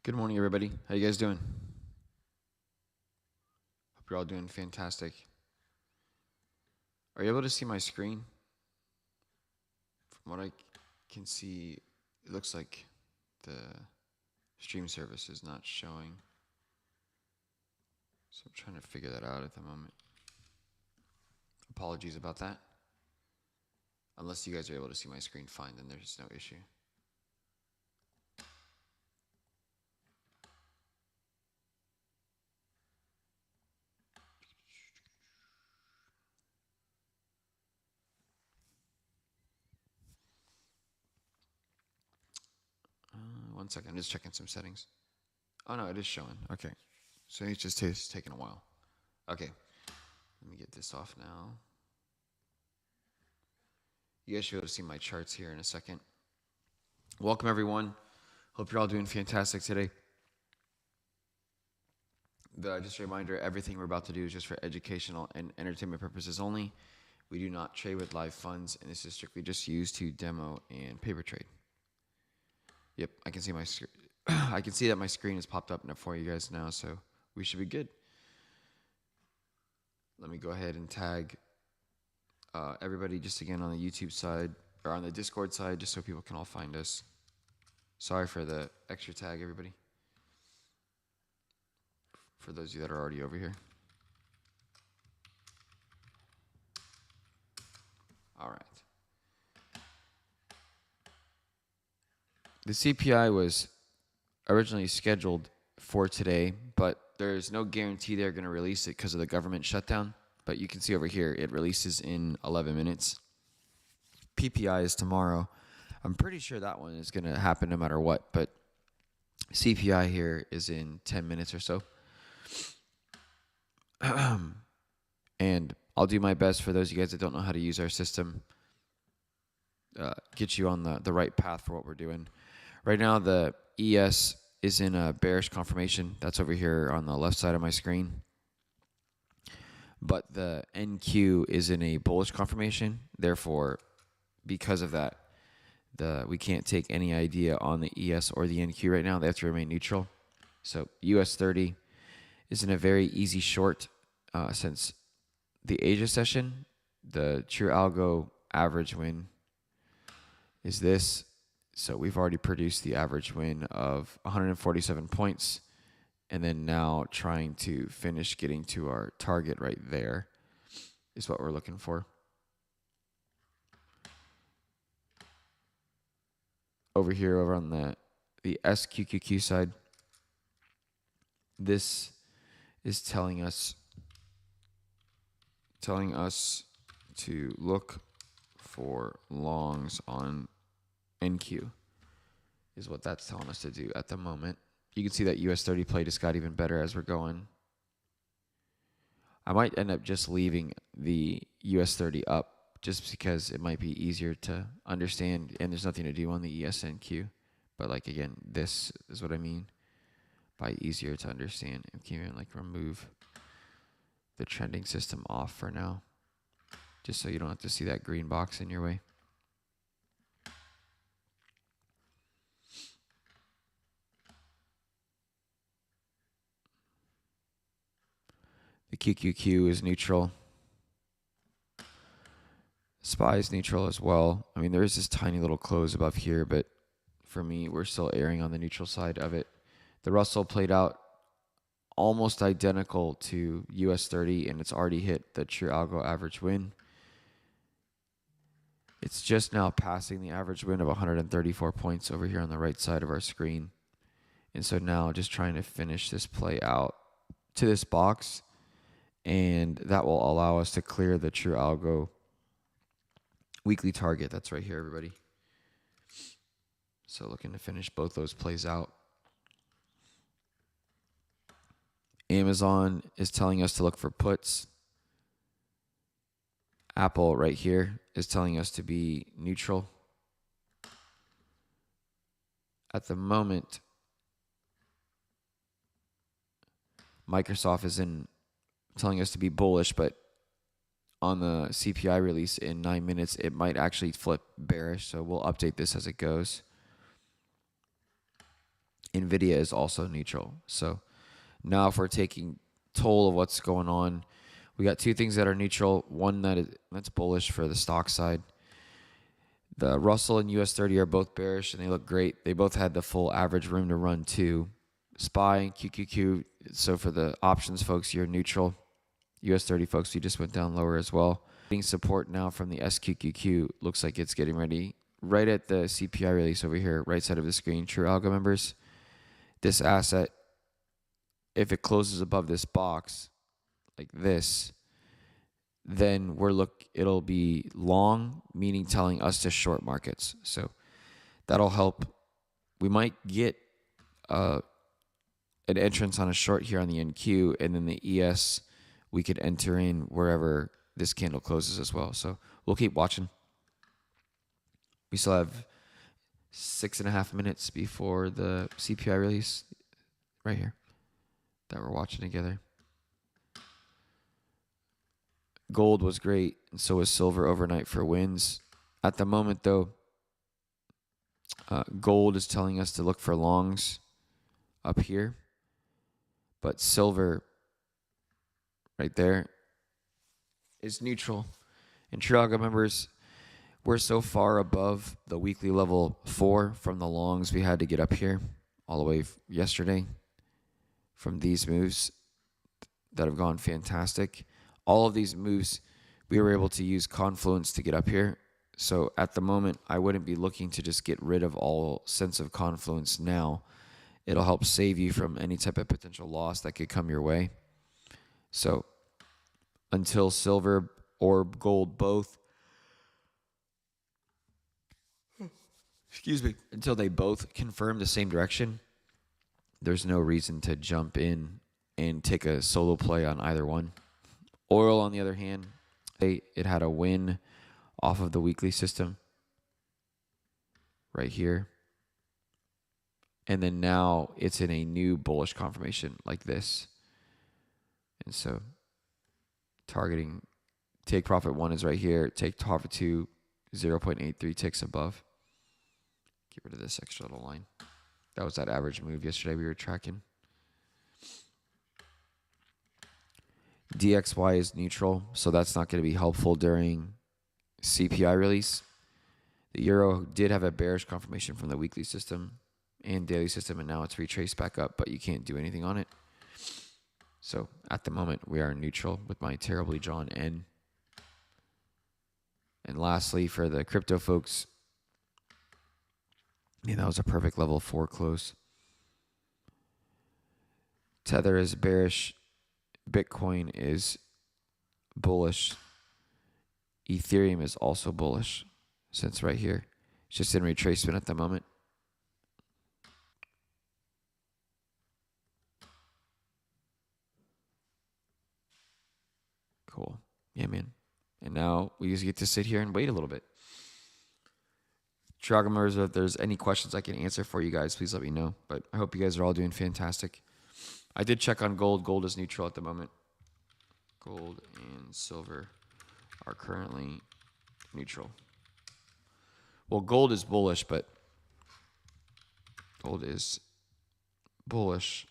Good morning, everybody. How you guys doing? Hope you're all doing fantastic. Are you able to see my screen? From what I can see, it looks like the stream service is not showing. So I'm trying to figure that out at the moment. Apologies about that. Unless you guys are able to see my screen fine, then there's no issue. One second, I'm just checking some settings. Oh no, it is showing. Okay. So it's just taking a while. Okay. Let me get this off now. You guys should be able to see my charts here in a second. Welcome, everyone. Hope you're all doing fantastic today. Just a reminder, everything we're about to do is just for educational and entertainment purposes only. We do not trade with live funds, and this is strictly just used to demo and paper trade. Yep, I can see my I can see that my screen has popped up for you guys now, so we should be good. Let me go ahead and tag everybody just again on the YouTube side or on the Discord side, just so people can all find us. Sorry for the extra tag, everybody. For those of you that are already over here. All right. The CPI was originally scheduled for today, but there's no guarantee they're going to release it because of the government shutdown. But you can see over here, it releases in 11 minutes. PPI is tomorrow. I'm pretty sure that one is going to happen no matter what, but CPI here is in 10 minutes or so. And I'll do my best for those of you guys that don't know how to use our system, get you on the right path for what we're doing. Right now, the ES is in a bearish confirmation. That's over here on the left side of my screen. But the NQ is in a bullish confirmation. Therefore, because of that, we can't take any idea on the ES or the NQ right now. They have to remain neutral. So US 30 is in a very easy short since the Asia session. The True Algo average win is this. So we've already produced the average win of 147 points. And then now trying to finish getting to our target right there is what we're looking for. Over here, over on the SQQQ side, this is telling us to look for longs on NQ is what that's telling us to do at the moment. You can see that US 30 play just got even better as we're going. I might end up just leaving the US 30 up just because it might be easier to understand and there's nothing to do on the ESNQ. But like again, this is what I mean by easier to understand. I can even like remove the trending system off for now, just so you don't have to see that green box in your way. The QQQ is neutral. SPY is neutral as well. I mean, there is this tiny little close above here, but for me, we're still erring on the neutral side of it. The Russell played out almost identical to US 30, and it's already hit the True Algo average win. It's just now passing the average win of 134 points over here on the right side of our screen. And so now just trying to finish this play out to this box, and that will allow us to clear the True Algo weekly target. That's right here, everybody. So looking to finish both those plays out. Amazon is telling us to look for puts. Apple right here is telling us to be neutral. At the moment, Microsoft is telling us to be bullish, but on the CPI release in 9 minutes, it might actually flip bearish. So we'll update this as it goes. NVIDIA is also neutral. So now if we're taking toll of what's going on, we got two things that are neutral. One that's bullish for the stock side. The Russell and US 30 are both bearish and they look great. They both had the full average room to run too. SPY and QQQ. So for the options folks, you're neutral. US 30 folks, you just went down lower as well. Getting support now from the SQQQ. Looks like it's getting ready. Right at the CPI release over here, right side of the screen. True Algo members. This asset, if it closes above this box like this, then it'll be long, meaning telling us to short markets. So that'll help. We might get an entrance on a short here on the NQ, and then the ES we could enter in wherever this candle closes as well. So we'll keep watching. We still have 6.5 minutes before the CPI release right here that we're watching together. Gold was great, and so was silver overnight for wins. At the moment, though, gold is telling us to look for longs up here, but silver right there is neutral. And True Algo members, we're so far above the weekly level 4 from the longs we had to get up here all the way yesterday from these moves that have gone fantastic. All of these moves, we were able to use confluence to get up here. So at the moment, I wouldn't be looking to just get rid of all sense of confluence now. It'll help save you from any type of potential loss that could come your way. So until silver or gold both, until they both confirm the same direction, there's no reason to jump in and take a solo play on either one. Oil, on the other hand, it had a win off of the weekly system right here. And then now it's in a new bullish confirmation like this. And so targeting take profit 1 is right here. Take profit 2, 0.83 ticks above. Get rid of this extra little line. That was that average move yesterday we were tracking. DXY is neutral, so that's not going to be helpful during CPI release. The euro did have a bearish confirmation from the weekly system and daily system, and now it's retraced back up, but you can't do anything on it. So at the moment, we are neutral with my terribly drawn N. And lastly, for the crypto folks, that was a perfect level 4 close. Tether is bearish. Bitcoin is bullish. Ethereum is also bullish since right here. It's just in retracement at the moment. Cool. Yeah, man. And now we just get to sit here and wait a little bit. True Algo members, if there's any questions I can answer for you guys, please let me know. But I hope you guys are all doing fantastic. I did check on gold. Gold is neutral at the moment. Gold and silver are currently neutral. Well, gold is bullish, but gold is bullish,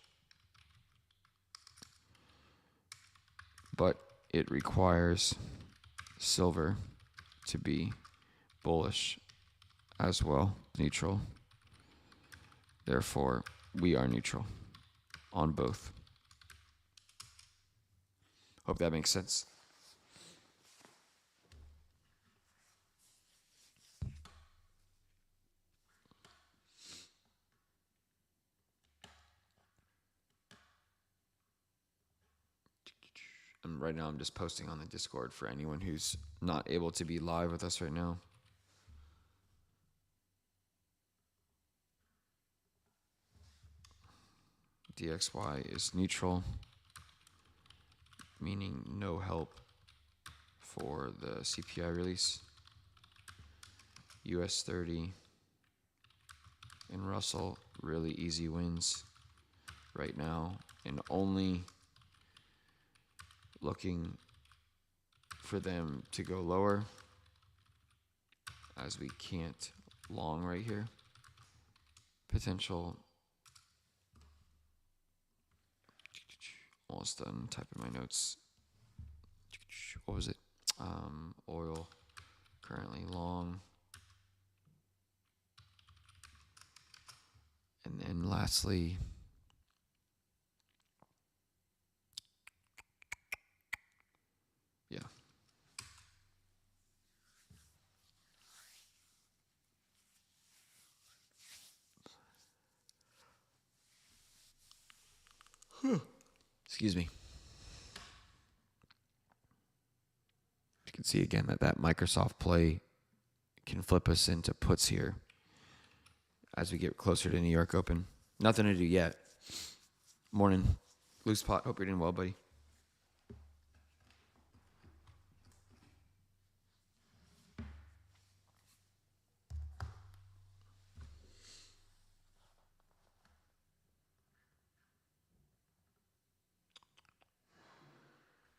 but it requires silver to be bullish as well, neutral. Therefore, we are neutral on both. Hope that makes sense. And right now I'm just posting on the Discord for anyone who's not able to be live with us right now. DXY is neutral, meaning no help for the CPI release. US 30 and Russell, really easy wins right now, and only looking for them to go lower, as we can't long right here. Potential Almost done typing my notes. What was it? Oil currently long. And then lastly, yeah. Excuse me. You can see again that Microsoft play can flip us into puts here as we get closer to New York Open. Nothing to do yet. Morning. Loose pot. Hope you're doing well, buddy.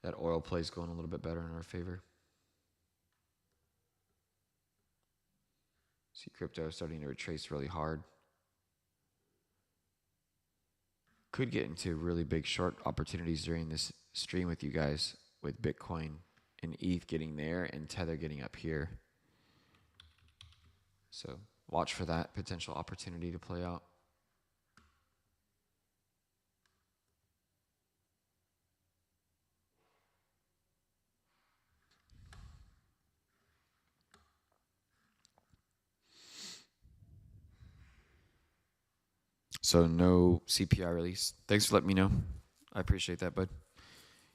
That oil play is going a little bit better in our favor. See crypto starting to retrace really hard. Could get into really big short opportunities during this stream with you guys, with Bitcoin and ETH getting there and Tether getting up here. So watch for that potential opportunity to play out. So no CPI release. Thanks for letting me know. I appreciate that, bud.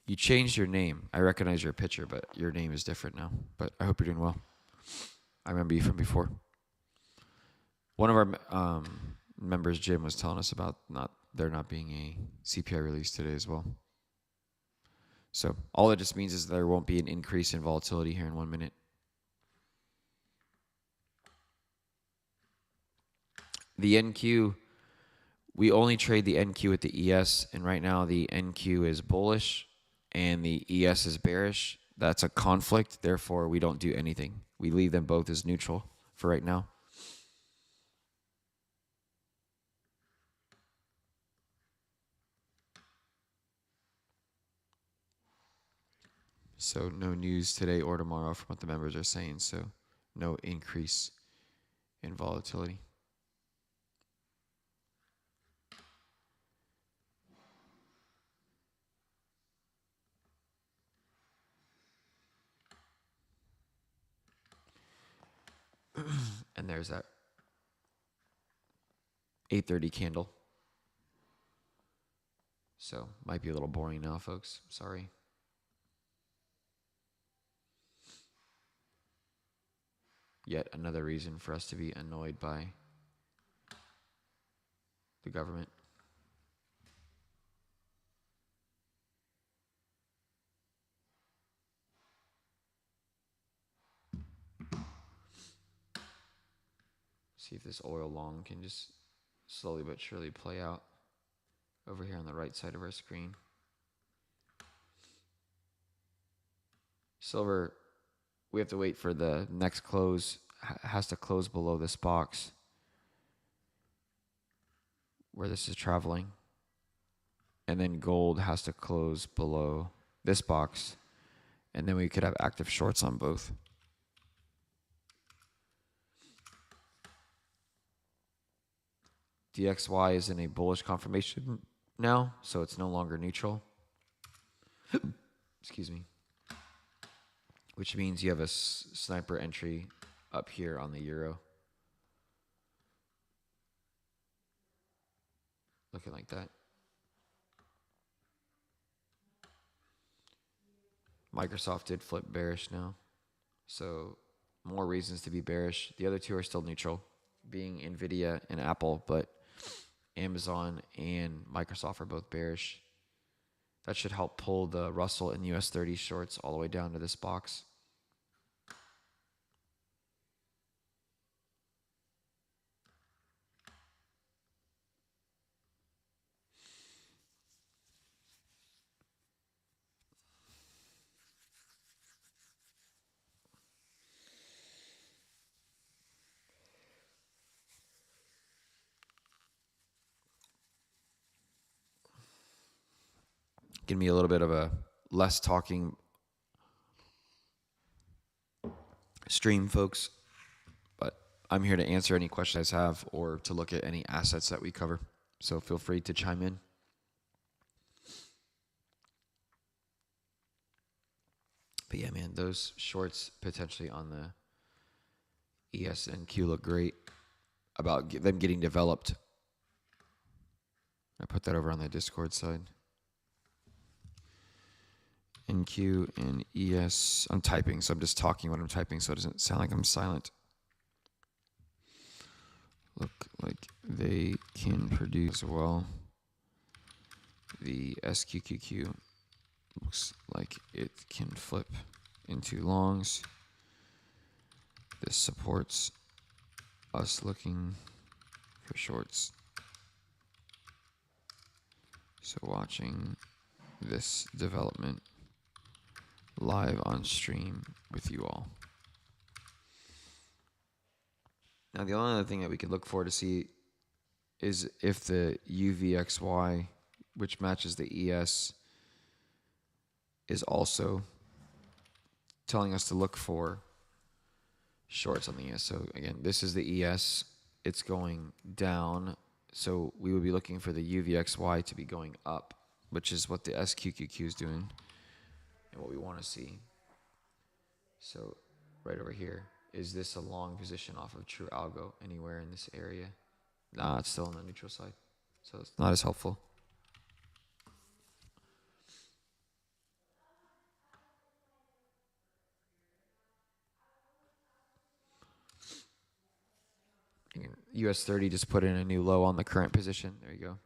You changed your name. I recognize your picture, but your name is different now. But I hope you're doing well. I remember you from before. One of our members, Jim, was telling us about there not being a CPI release today as well. So all that just means is there won't be an increase in volatility here in 1 minute. The NQ, we only trade the NQ with the ES, and right now the NQ is bullish and the ES is bearish. That's a conflict, therefore we don't do anything. We leave them both as neutral for right now. So no news today or tomorrow from what the members are saying, so no increase in volatility. And there's that 8:30 candle. So might be a little boring now, folks. Sorry. Yet another reason for us to be annoyed by the government. See if this oil long can just slowly but surely play out over here on the right side of our screen. Silver, we have to wait for the next close. Has to close below this box where this is traveling. And then gold has to close below this box. And then we could have active shorts on both. DXY is in a bullish confirmation now, so it's no longer neutral. Excuse me. Which means you have a sniper entry up here on the euro. Looking like that. Microsoft did flip bearish now. So more reasons to be bearish. The other two are still neutral, being Nvidia and Apple, but Amazon and Microsoft are both bearish. That should help pull the Russell and US 30 shorts all the way down to this box. Gonna be a little bit of a less talking stream, folks. But I'm here to answer any questions you guys have or to look at any assets that we cover. So feel free to chime in. But yeah, man, those shorts potentially on the ES and Q look great. About them getting developed. I put that over on the Discord side. NQ and ES. I'm typing, so I'm just talking when I'm typing, so it doesn't sound like I'm silent. Look like they can produce as well. The SQQQ looks like it can flip into longs. This supports us looking for shorts. So watching this development live on stream with you all. Now, the only other thing that we could look for to see is if the UVXY, which matches the ES, is also telling us to look for shorts on the ES. So again, this is the ES. It's going down. So we would be looking for the UVXY to be going up, which is what the SQQQ is doing and what we want to see. So right over here, is this a long position off of True Algo anywhere in this area? Nah, it's still on the neutral side. So it's not as helpful. US 30 just put in a new low on the current position. There you go.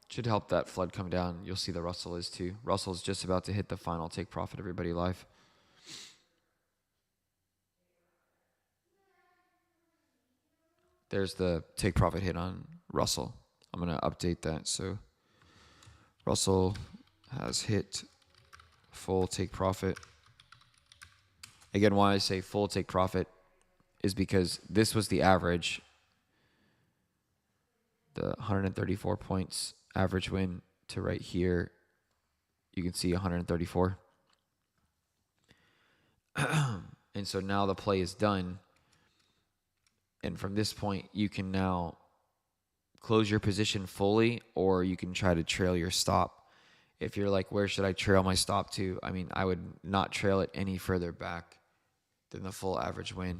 Should help that flood come down. You'll see the Russell is too. Russell's just about to hit the final take profit, everybody live. There's the take profit hit on Russell. I'm going to update that. So Russell has hit full take profit. Again, why I say full take profit is because this was the average. The 134 points average win to right here. You can see 134. And so now the play is done. And from this point, you can now close your position fully, or you can try to trail your stop. If you're like, where should I trail my stop to? I mean, I would not trail it any further back than the full average win.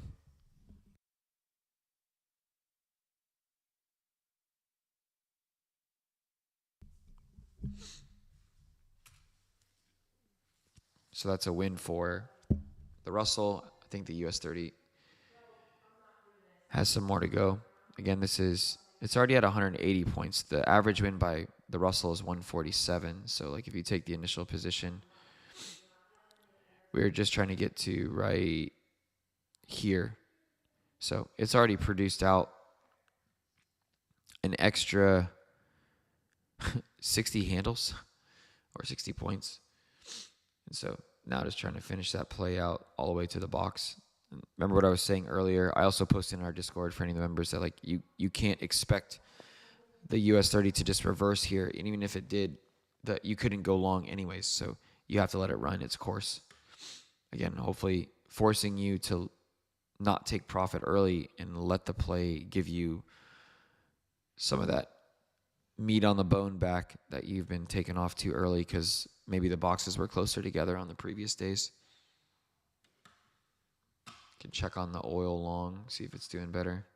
So that's a win for the Russell. I think the US 30 has some more to go. Again, it's already at 180 points. The average win by the Russell is 147. So like if you take the initial position, we're just trying to get to right here. So it's already produced out an extra 60 handles or 60 points. And so now just trying to finish that play out all the way to the box. And remember what I was saying earlier? I also posted in our Discord for any of the members that like you can't expect the US 30 to just reverse here. And even if it did, that you couldn't go long anyways. So you have to let it run its course. Again, hopefully forcing you to not take profit early and let the play give you some of that meat on the bone back that you've been taken off too early because maybe the boxes were closer together on the previous days. Can check on the oil long, see if it's doing better.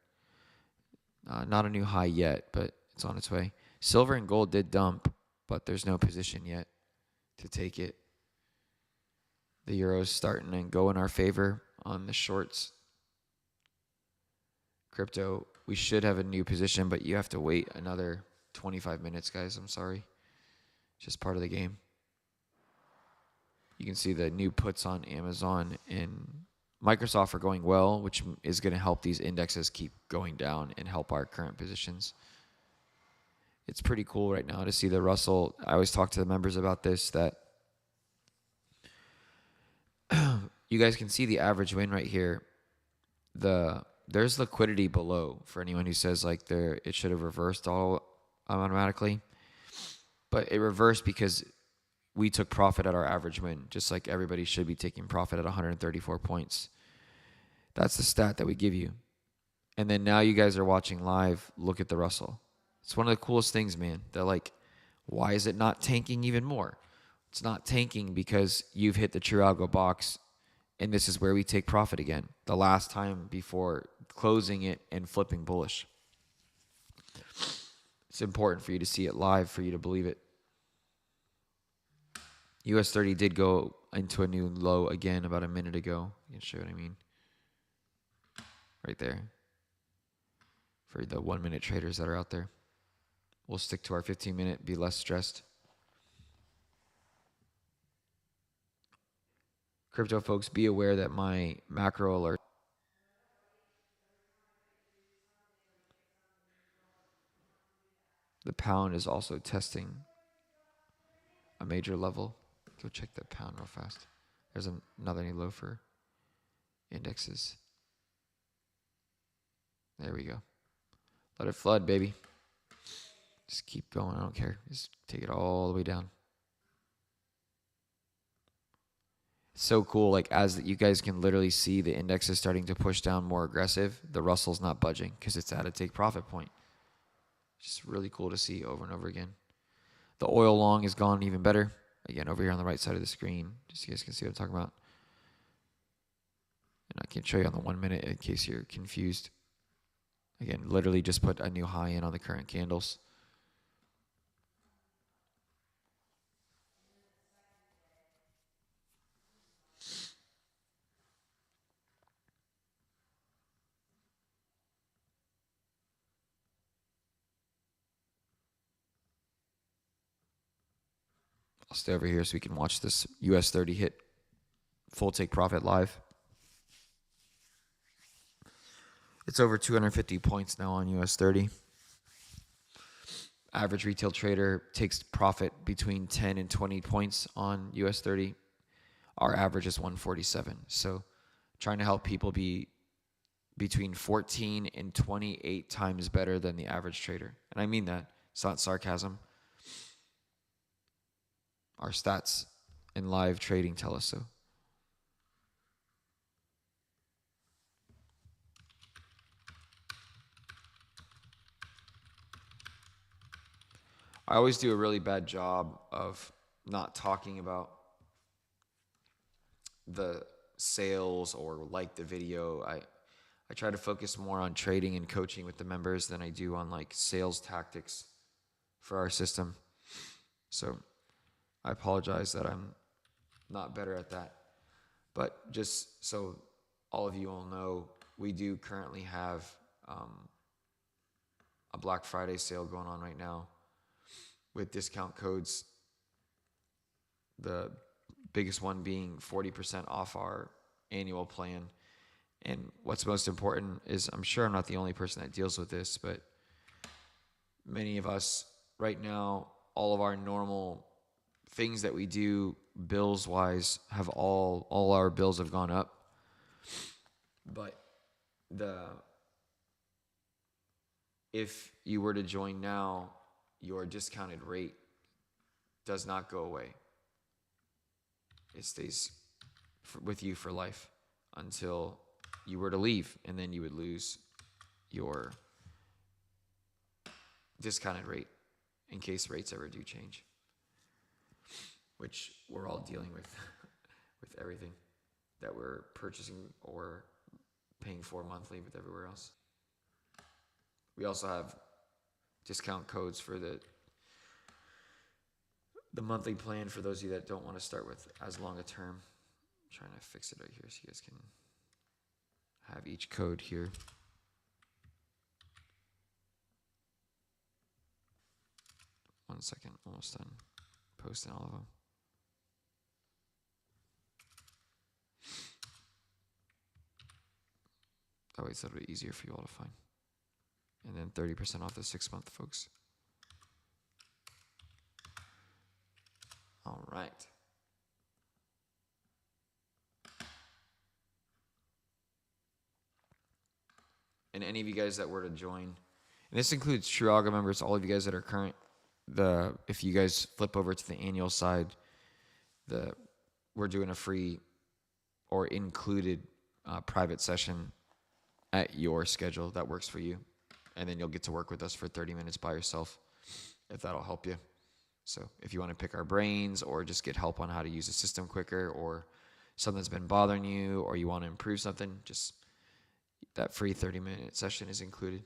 Not a new high yet, but it's on its way. Silver and gold did dump, but there's no position yet to take it. The euro's starting to go in our favor on the shorts. Crypto, we should have a new position, but you have to wait another 25 minutes, guys. I'm sorry. Just part of the game. You can see the new puts on Amazon and Microsoft are going well, which is going to help these indexes keep going down and help our current positions. It's pretty cool right now to see the Russell. I always talk to the members about this, that you guys can see the average win right here. There's liquidity below for anyone who says like it should have reversed all automatically. But it reversed because we took profit at our average win, just like everybody should be taking profit at 134 points. That's the stat that we give you. And then now you guys are watching live. Look at the Russell. It's one of the coolest things, man. They're like, why is it not tanking even more? It's not tanking because you've hit the True Algo box, and this is where we take profit again. The last time before closing it and flipping bullish. It's important for you to see it live, for you to believe it. US 30 did go into a new low again about a minute ago. You can show what I mean. Right there. For the 1 minute traders that are out there. We'll stick to our 15 minute, be less stressed. Crypto folks, be aware that my macro alert. The pound is also testing a major level. Go check the pound real fast. There's another new low for indexes. There we go. Let it flood, baby. Just keep going. I don't care. Just take it all the way down. It's so cool. Like, as you guys can literally see, the index is starting to push down more aggressive. The Russell's not budging because it's at a take profit point. Just really cool to see over and over again. The oil long has gone even better. Again, over here on the right side of the screen, just so you guys can see what I'm talking about. And I can show you on the 1 minute in case you're confused. Again, literally just put a new high in on the current candles. I'll stay over here so we can watch this US 30 hit full take profit live. It's over 250 points now on US 30. Average retail trader takes profit between 10 and 20 points on US 30. Our average is 147. So trying to help people be between 14 and 28 times better than the average trader. And I mean that. It's not sarcasm. Our stats in live trading tell us so. I always do a really bad job of not talking about the sales or like the video. I try to focus more on trading and coaching with the members than I do on like sales tactics for our system. So I apologize that I'm not better at that. But just so all of you all know, we do currently have a Black Friday sale going on right now with discount codes. The biggest one being 40% off our annual plan. And what's most important is, I'm sure I'm not the only person that deals with this, but many of us right now, all of our normal things that we do bills wise have all our bills have gone up. But if you were to join now, your discounted rate does not go away. It stays with you for life until you were to leave, and then you would lose your discounted rate in case rates ever do change, which we're all dealing with with everything that we're purchasing or paying for monthly with everywhere else. We also have discount codes for the monthly plan for those of you that don't want to start with as long a term. I'm trying to fix it right here so you guys can have each code here. One second, almost done posting all of them. That way it's a little bit easier for you all to find. And then 30% off the 6-month, folks. All right. And any of you guys that were to join, and this includes True Algo members, all of you guys that are current, if you guys flip over to the annual side, we're doing a free or included private session at your schedule that works for you. And then you'll get to work with us for 30 minutes by yourself, if that'll help you. So if you want to pick our brains or just get help on how to use the system quicker, or something's been bothering you, or you want to improve something, just that free 30-minute session is included.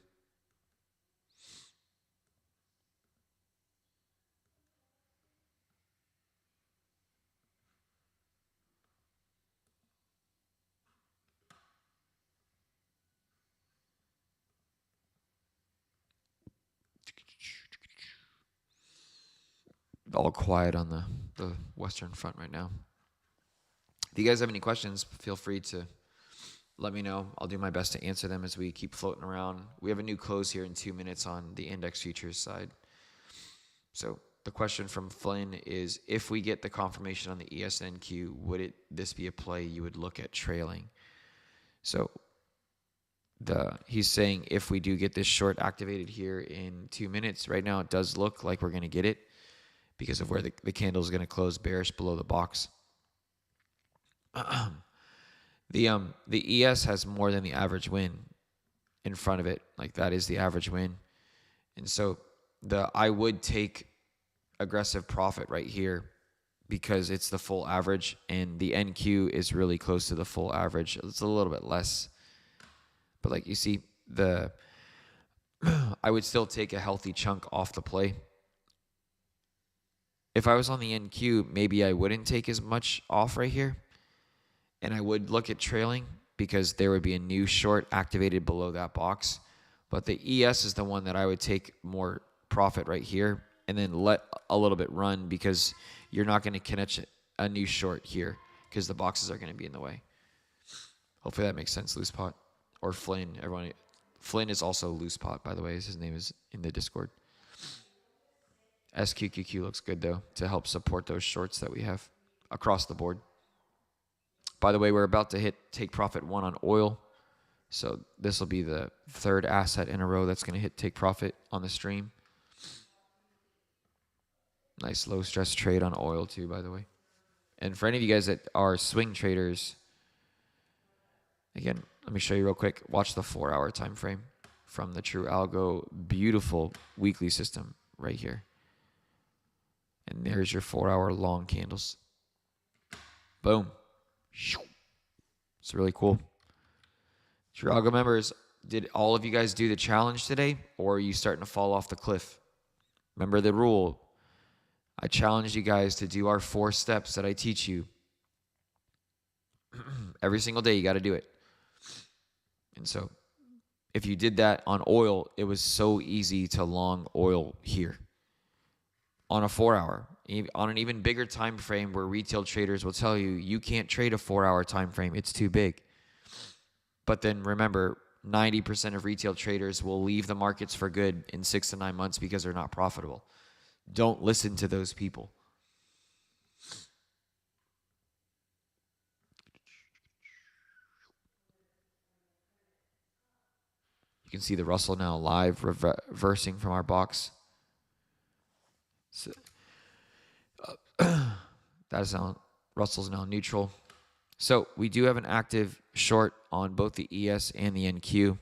All quiet on the Western Front right now. If you guys have any questions, feel free to let me know. I'll do my best to answer them as we keep floating around. We have a new close here in 2 minutes on the index futures side. So the question from Flynn is, if we get the confirmation on the ESNQ, would this be a play you would look at trailing? So he's saying if we do get this short activated here in 2 minutes, right now it does look like we're going to get it because of where the candle is going to close bearish below the box. The ES has more than the average win in front of it. Like, that is the average win. And so I would take aggressive profit right here because it's the full average, and the NQ is really close to the full average. It's a little bit less. But like you see, I would still take a healthy chunk off the play. If I was on the NQ, maybe I wouldn't take as much off right here. And I would look at trailing because there would be a new short activated below that box. But the ES is the one that I would take more profit right here and then let a little bit run, because you're not going to catch a new short here because the boxes are going to be in the way. Hopefully that makes sense, Loose Pot. Or Flynn. Flynn is also Loose Pot, by the way. His name is in the Discord. SQQQ looks good, though, to help support those shorts that we have across the board. By the way, we're about to hit take profit 1 on oil. So this will be the third asset in a row that's going to hit take profit on the stream. Nice low stress trade on oil too, by the way. And for any of you guys that are swing traders, again, let me show you real quick. Watch the 4-hour time frame from the True Algo. Beautiful weekly system right here. And there's your 4-hour long candles. Boom. It's really cool. True Algo members, did all of you guys do the challenge today, or are you starting to fall off the cliff? Remember the rule. I challenge you guys to do our 4 steps that I teach you. Every single day you got to do it. And so if you did that on oil, it was so easy to long oil here. On a 4-hour, on an even bigger time frame where retail traders will tell you, you can't trade a 4-hour time frame. It's too big. But then remember, 90% of retail traders will leave the markets for good in 6 to 9 months because they're not profitable. Don't listen to those people. You can see the Russell now live reversing from our box. So, Russell's now neutral. So we do have an active short on both the ES and the NQ.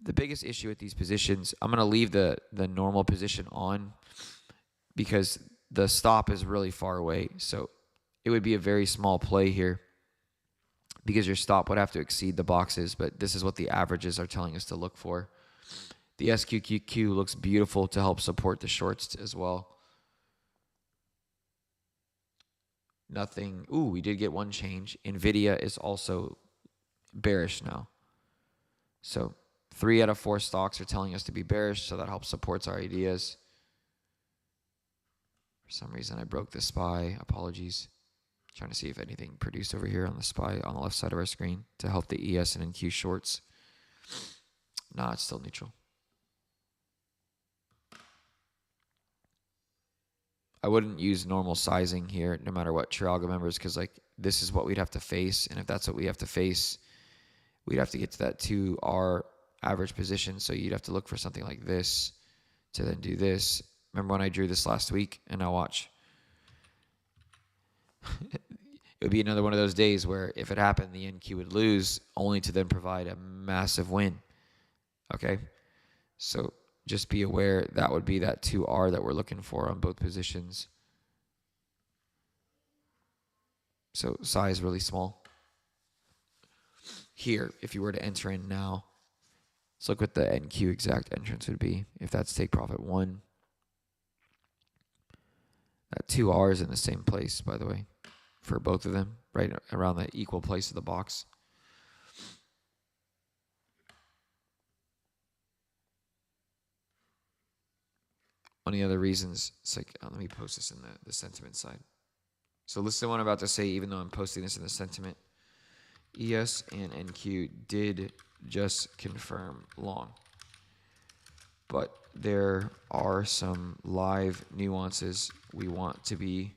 The biggest issue with these positions, I'm going to leave the normal position on because the stop is really far away. So it would be a very small play here because your stop would have to exceed the boxes, but this is what the averages are telling us to look for. The SQQQ looks beautiful to help support the shorts as well. Nothing. Ooh, we did get one change. NVIDIA is also bearish now. So 3 out of 4 stocks are telling us to be bearish, so that helps supports our ideas. For some reason, I broke the SPY. Apologies. Trying to see if anything produced over here on the SPY on the left side of our screen to help the ES and NQ shorts. Nah, it's still neutral. I wouldn't use normal sizing here, no matter what, True Algo members, because like this is what we'd have to face, and if that's what we have to face, we'd have to get to that 2R average position. So you'd have to look for something like this to then do this. Remember when I drew this last week? And now watch. It would be another one of those days where if it happened, the NQ would lose, only to then provide a massive win. Okay? So just be aware that would be that 2R that we're looking for on both positions. So size really small. Here, if you were to enter in now, let's look what the NQ exact entrance would be. If that's take profit 1. That 2R is in the same place, by the way, for both of them, right around the equal place of the box. One of the other reasons, it's like, let me post this in the sentiment side. So listen to what I'm about to say, even though I'm posting this in the sentiment. ES and NQ did just confirm long. But there are some live nuances we want to be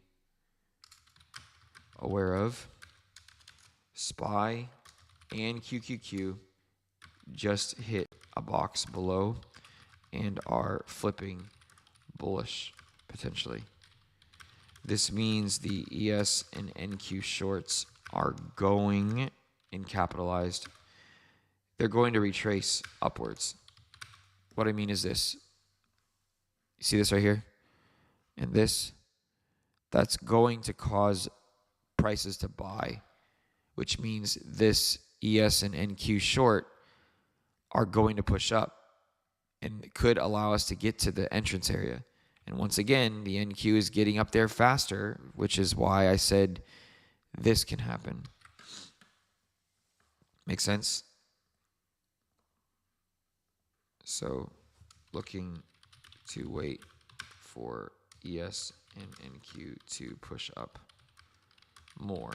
aware of. SPY and QQQ just hit a box below and are flipping bullish potentially. This means the ES and NQ shorts are going and capitalized. They're going to retrace upwards. What I mean is this. You see this right here? And this? That's going to cause prices to buy, which means this ES and NQ short are going to push up and could allow us to get to the entrance area. And once again, the NQ is getting up there faster, which is why I said this can happen. Make sense? So looking to wait for ES and NQ to push up more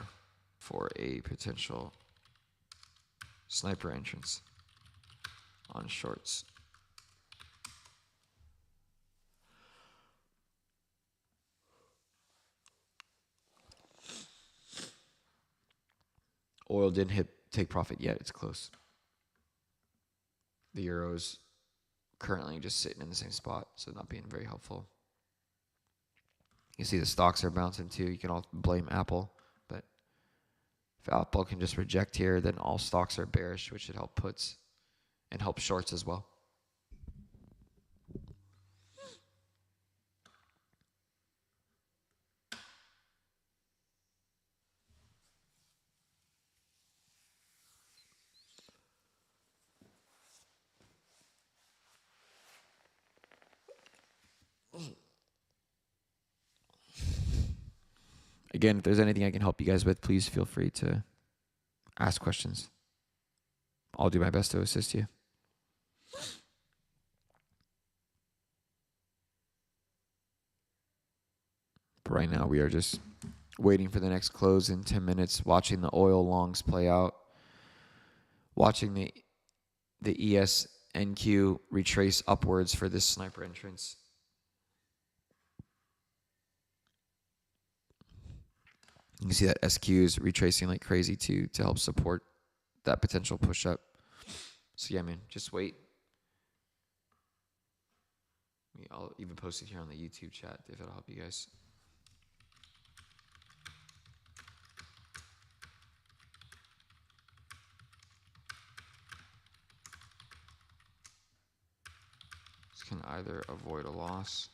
for a potential sniper entrance on shorts. Oil didn't hit take profit yet. It's close. The euro's currently just sitting in the same spot, so not being very helpful. You see the stocks are bouncing too. You can all blame Apple, but if Apple can just reject here, then all stocks are bearish, which should help puts and help shorts as well. Again, if there's anything I can help you guys with, please feel free to ask questions. I'll do my best to assist you. But right now, we are just waiting for the next close in 10 minutes, watching the oil longs play out, watching the ES NQ retrace upwards for this sniper entrance. You can see that SQ is retracing like crazy too to help support that potential push up. So yeah, man, just wait. I'll even post it here on the YouTube chat if it'll help you guys. This can either avoid a loss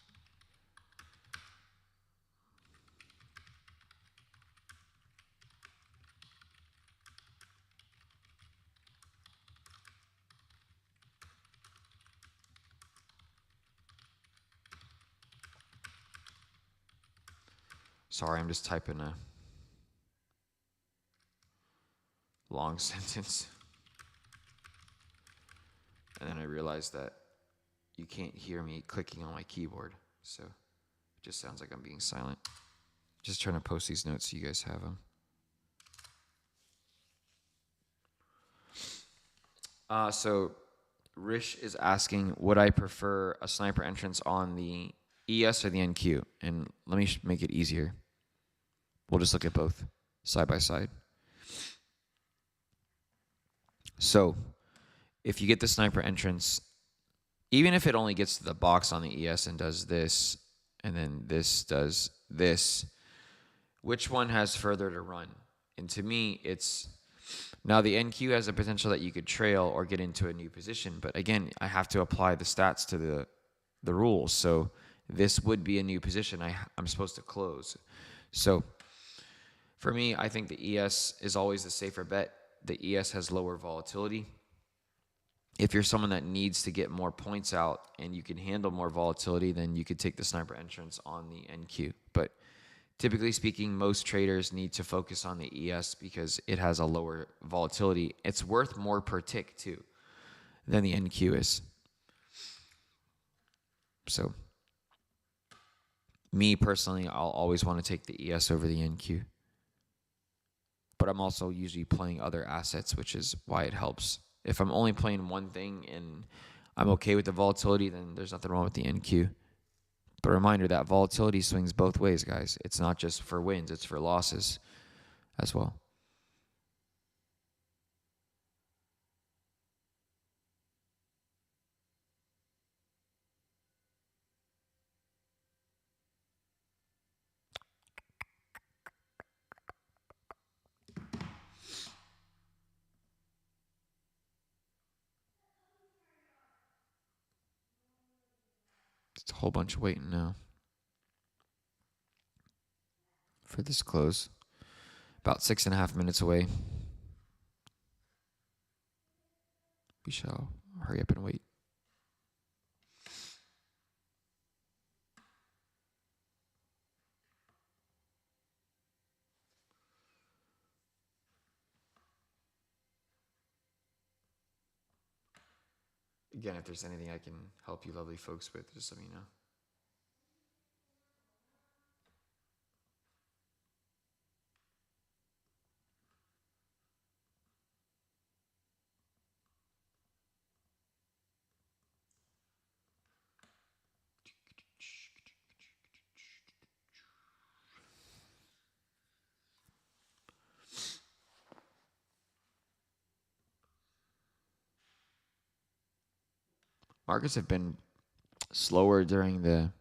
Sorry, I'm just typing a long sentence. And then I realized that you can't hear me clicking on my keyboard. So it just sounds like I'm being silent. Just trying to post these notes so you guys have them. So Rish is asking, would I prefer a sniper entrance on the ES or the NQ? And let me make it easier. We'll just look at both side by side. So if you get the sniper entrance, even if it only gets to the box on the ES and does this, and then this does this, which one has further to run? And to me, it's now the NQ has a potential that you could trail or get into a new position. But again, I have to apply the stats to the rules. So this would be a new position I'm supposed to close. So for me, I think the ES is always the safer bet. The ES has lower volatility. If you're someone that needs to get more points out and you can handle more volatility, then you could take the sniper entrance on the NQ. But typically speaking, most traders need to focus on the ES because it has a lower volatility. It's worth more per tick too than the NQ is. So me personally, I'll always want to take the ES over the NQ. But I'm also usually playing other assets, which is why it helps. If I'm only playing one thing and I'm okay with the volatility, then there's nothing wrong with the NQ. But a reminder that volatility swings both ways, guys. It's not just for wins, it's for losses as well. It's a whole bunch of waiting now for this close. About 6.5 minutes away. We shall hurry up and wait. Again, if there's anything I can help you lovely folks with, just let me know. Markets have been slower during the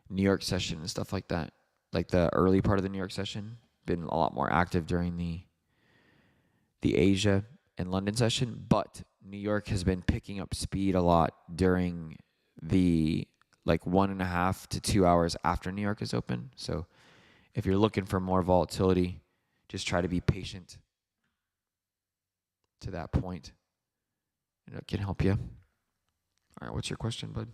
New York session and stuff like that. Like the early part of the New York session, been a lot more active during the Asia and London session, but New York has been picking up speed a lot during the like 1.5 to 2 hours after New York is open. So if you're looking for more volatility, just try to be patient to that point. And it can help you. All right, what's your question, bud?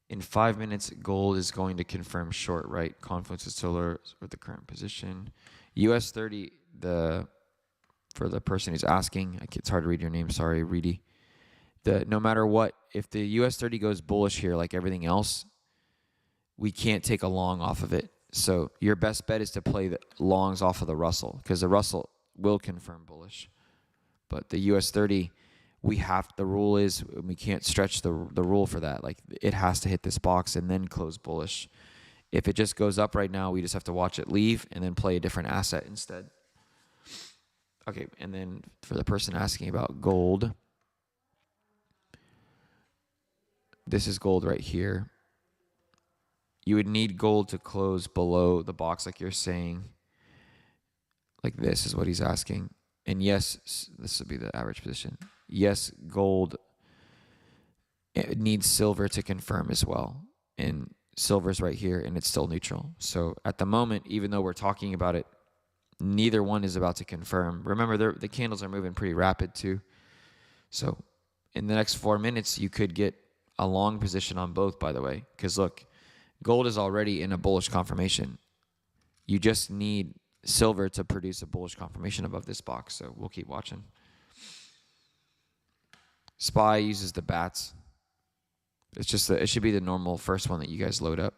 In 5 minutes, gold is going to confirm short, right? Confluence is solar with the current position. US 30, for the person who's asking, it's hard to read your name, sorry, Reedy. No matter what, if the US 30 goes bullish here like everything else, we can't take a long off of it. So your best bet is to play the longs off of the Russell because the Russell will confirm bullish. But the US 30, the rule is we can't stretch the rule for that. Like it has to hit this box and then close bullish. If it just goes up right now, we just have to watch it leave and then play a different asset instead. Okay, and then for the person asking about gold, this is gold right here. You would need gold to close below the box like you're saying. Like this is what he's asking. And yes, this would be the average position. Yes, gold, it needs silver to confirm as well. And silver's right here and it's still neutral. So at the moment, even though we're talking about it, neither one is about to confirm. Remember, the candles are moving pretty rapid too. So in the next 4 minutes, you could get a long position on both, by the way. Because look, gold is already in a bullish confirmation. You just need silver to produce a bullish confirmation above this box. So we'll keep watching. SPY uses the bats. It's just it should be the normal first one that you guys load up.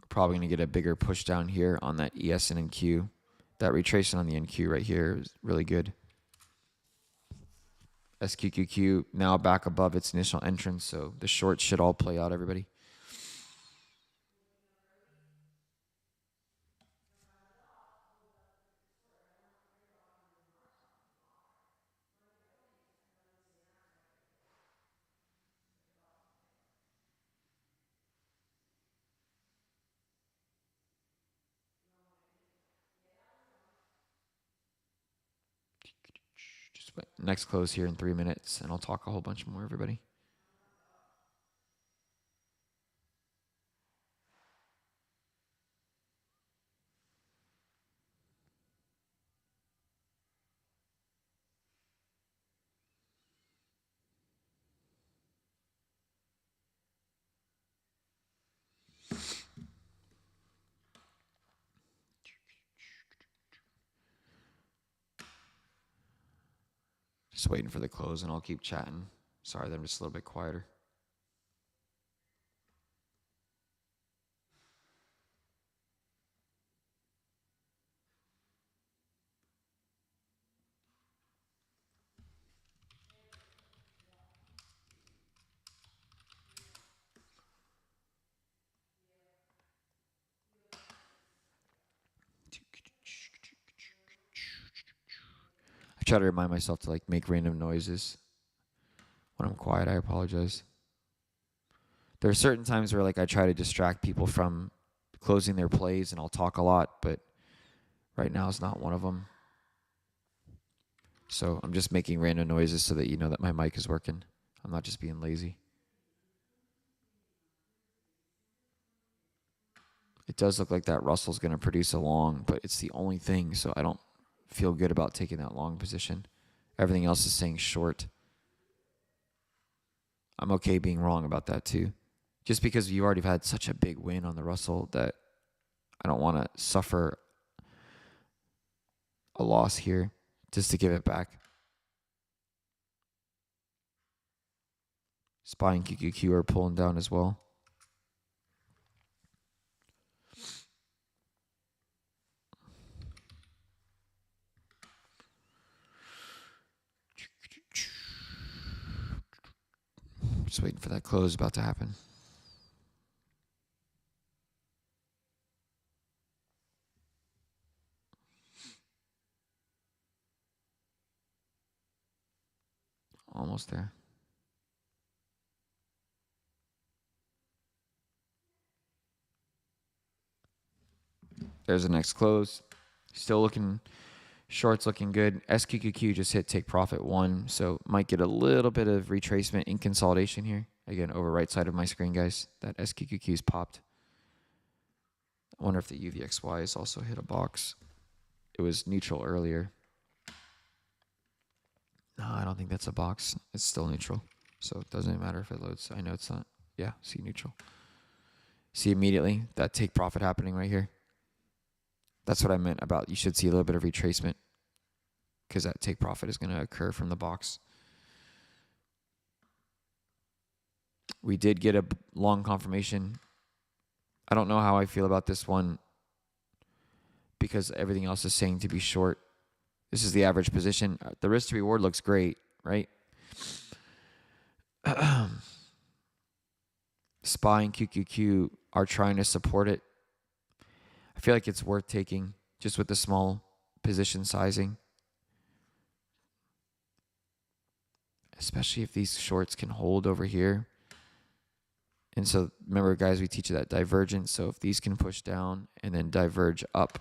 Probably going to get a bigger push down here on that ES and NQ. That retracement on the NQ right here is really good. SQQQ now back above its initial entrance, so the shorts should all play out, everybody. next close here in 3 minutes, and I'll talk a whole bunch more, everybody. Just waiting for the close, and I'll keep chatting. Sorry that I'm just a little bit quieter. I try to remind myself to like make random noises when I'm quiet. I apologize. There are certain times where like I try to distract people from closing their plays, and I'll talk a lot, but right now is not one of them. So I'm just making random noises so that you know that my mic is working. I'm not just being lazy. It does look like that Russell's going to produce a long, but it's the only thing, so I don't feel good about taking that long position. Everything else is saying short. I'm okay being wrong about that too. Just because you already had such a big win on the Russell that I don't want to suffer a loss here just to give it back. SPY and QQQ are pulling down as well. Just waiting for that close about to happen. Almost there. There's the next close. Still looking, shorts looking good. SQQQ just hit take profit 1, so might get a little bit of retracement in consolidation here. Again, over right side of my screen, guys. That SQQQ's popped. I wonder if the UVXY has also hit a box. It was neutral earlier. No, I don't think that's a box. It's still neutral, so it doesn't matter if it loads. I know it's not. Yeah, see neutral. See immediately that take profit happening right here. That's what I meant about you should see a little bit of retracement because that take profit is going to occur from the box. We did get a long confirmation. I don't know how I feel about this one because everything else is saying to be short. This is the average position. The risk to reward looks great, right? SPY and QQQ are trying to support it. I feel like it's worth taking just with the small position sizing. Especially if these shorts can hold over here. And so remember, guys, we teach that divergence. So if these can push down and then diverge up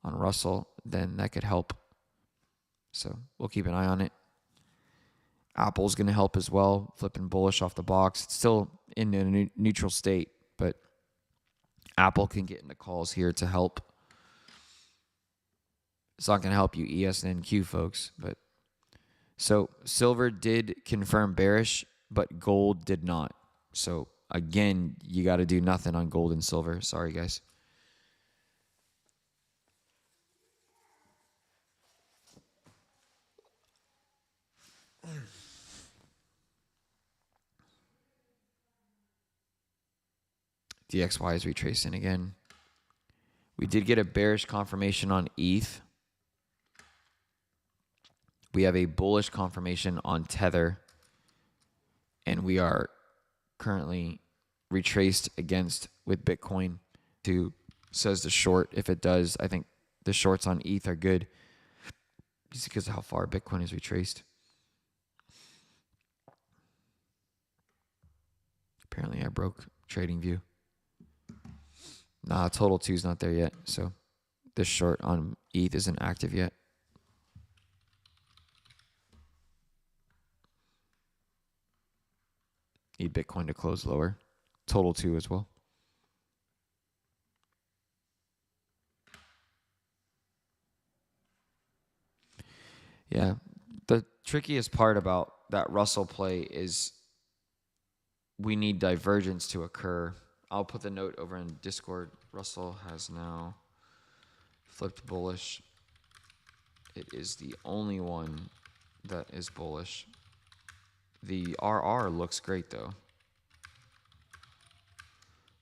on Russell, then that could help. So we'll keep an eye on it. Apple's going to help as well, flipping bullish off the box. It's still in a neutral state, but Apple can get into calls here to help. It's not going to help you ES and NQ, folks. But so silver did confirm bearish, but gold did not. So again, you got to do nothing on gold and silver. Sorry, guys. DXY is retracing again. We did get a bearish confirmation on ETH. We have a bullish confirmation on Tether. And we are currently retraced against with Bitcoin to says the short. If it does, I think the shorts on ETH are good just because of how far Bitcoin is retraced. Apparently I broke TradingView. Nah, total 2 is not there yet. So this short on ETH isn't active yet. need Bitcoin to close lower. Total 2 as well. Yeah. The trickiest part about that Russell play is we need divergence to occur. I'll put the note over in Discord. Russell has now flipped bullish. It is the only one that is bullish. The RR looks great though.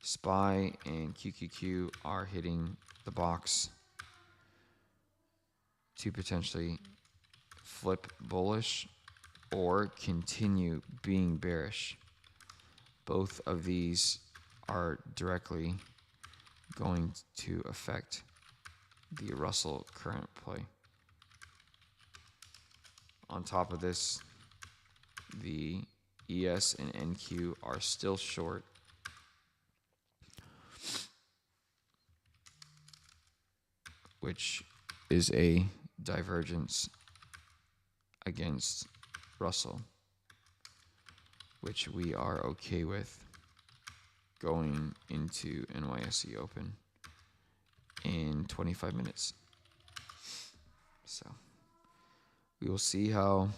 SPY and QQQ are hitting the box to potentially flip bullish or continue being bearish. Both of these are directly going to affect the Russell current play. On top of this, the ES and NQ are still short. Which is a divergence against Russell, which we are okay with going into NYSE Open in 25 minutes. So we will see how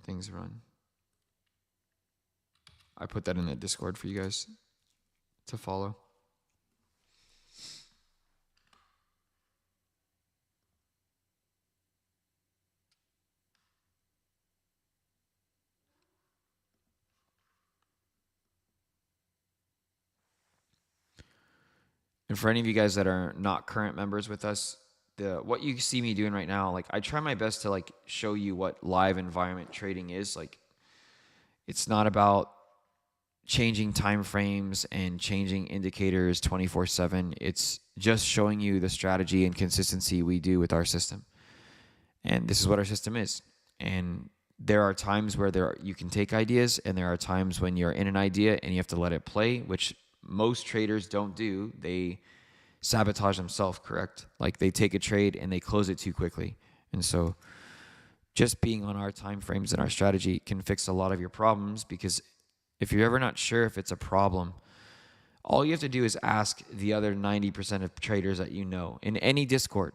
things run. I put that in the Discord for you guys to follow. And for any of you guys that are not current members with us, what you see me doing right now, like I try my best to like show you what live environment trading is. Like it's not about changing time frames and changing indicators 24/7. It's just showing you the strategy and consistency we do with our system. And this is what our system is. And there are times where you can take ideas, and there are times when you're in an idea and you have to let it play, which most traders don't do. They sabotage themselves, correct? Like they take a trade and they close it too quickly. And so just being on our time frames and our strategy can fix a lot of your problems, because if you're ever not sure if it's a problem, all you have to do is ask the other 90% of traders that you know in any Discord.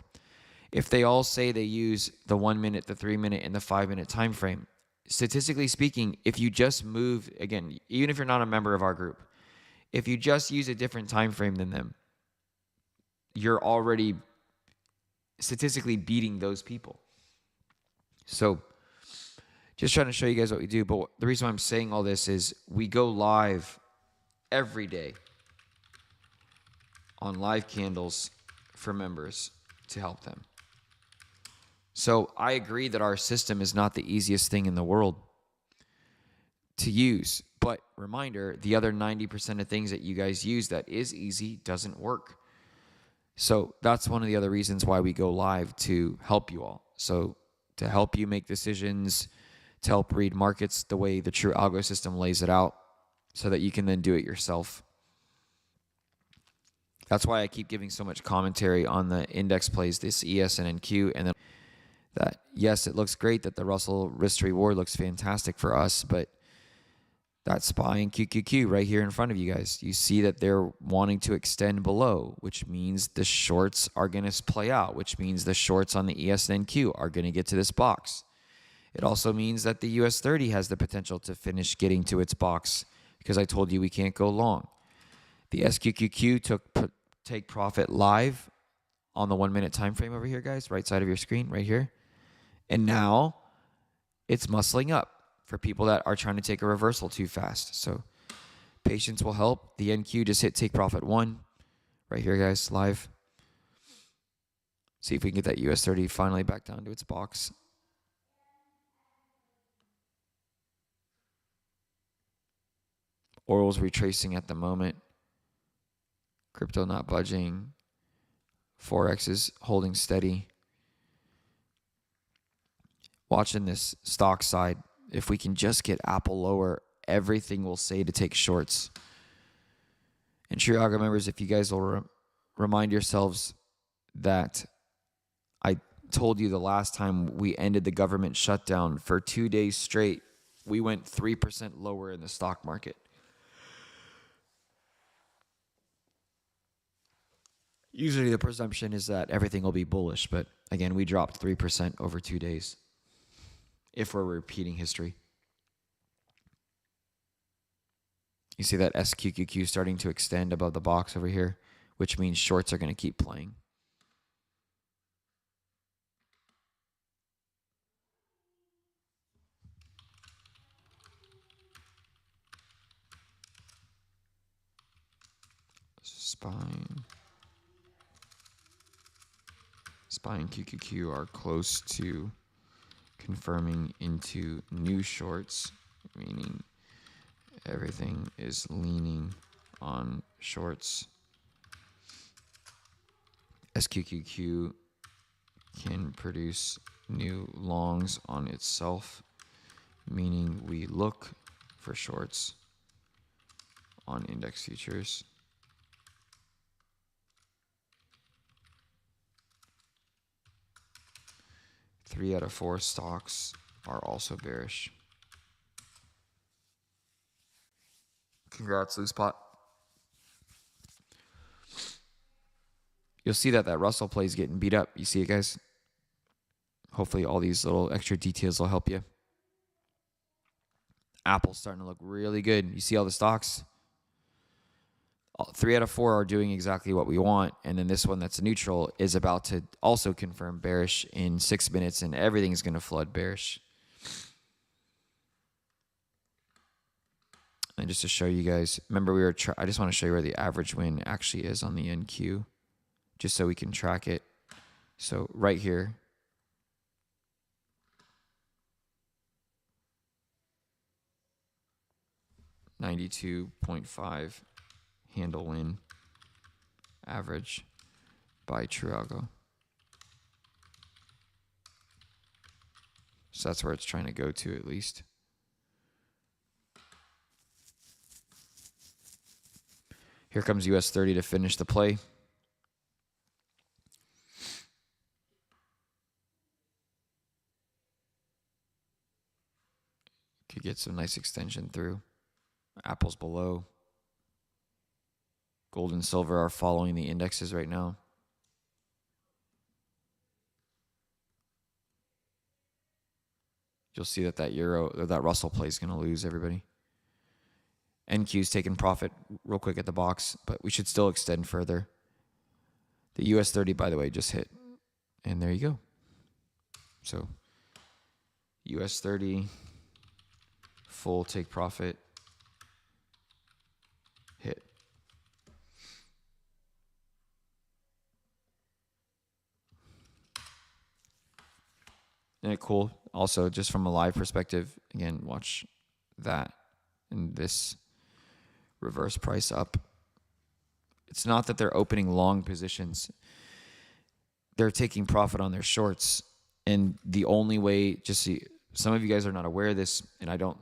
If they all say they use the 1 minute, the 3 minute, and the 5 minute time frame, statistically speaking, if you just move, again, even if you're not a member of our group, if you just use a different time frame than them, you're already statistically beating those people. So just trying to show you guys what we do. But the reason why I'm saying all this is we go live every day on live candles for members to help them. So I agree that our system is not the easiest thing in the world to use. But reminder, the other 90% of things that you guys use that is easy doesn't work. So that's one of the other reasons why we go live, to help you all. So to help you make decisions, to help read markets the way the True Algo system lays it out, so that you can then do it yourself. That's why I keep giving so much commentary on the index plays, this ES and NQ, and then that, yes, it looks great that the Russell risk reward looks fantastic for us, but that SPY and QQQ right here in front of you guys, you see that they're wanting to extend below, which means the shorts are going to play out, which means the shorts on the ES and NQ are going to get to this box. It also means that the US 30 has the potential to finish getting to its box, because I told you we can't go long. The SQQQ take profit live on the 1 minute time frame over here, guys, right side of your screen right here. And now it's muscling up for people that are trying to take a reversal too fast. So patience will help. The NQ just hit take profit 1 right here, guys, live. See if we can get that US 30 finally back down to its box. Oral's retracing at the moment. Crypto not budging. Forex is holding steady. Watching this stock side. If we can just get Apple lower, everything will say to take shorts. And True Algo members, if you guys will remind yourselves that I told you the last time we ended the government shutdown for 2 days straight, We went 3% lower in the stock market. Usually the presumption is that everything will be bullish, but again, we dropped 3% over 2 days if we're repeating history. You see that SQQQ starting to extend above the box over here, which means shorts are going to keep playing. SPY and QQQ are close to confirming into new shorts, meaning everything is leaning on shorts. SQQQ can produce new longs on itself, meaning we look for shorts on index futures. Three out of 4 stocks are also bearish. Congrats, loose pot. You'll see that Russell play is getting beat up. You see it, guys? Hopefully all these little extra details will help you. Apple's starting to look really good. You see all the stocks? 3 out of 4 are doing exactly what we want. And then this one that's neutral is about to also confirm bearish in 6 minutes, and everything's going to flood bearish. And just to show you guys, remember I just want to show you where the average win actually is on the NQ, just so we can track it. So right here, $92.5 handle win average by True Algo. So that's where it's trying to go to, at least. Here comes US 30 to finish the play. Could get some nice extension through. Apple's below. Gold and silver are following the indexes right now. You'll see that that Russell play is going to lose, everybody. NQ's taking profit real quick at the box, but we should still extend further. The US 30, by the way, just hit. And there you go. So US 30, full take profit, hit. Isn't it cool? Also, just from a live perspective, again, watch that and this reverse price up. It's not that they're opening long positions. They're taking profit on their shorts. And the only way, just see, some of you guys are not aware of this, and I don't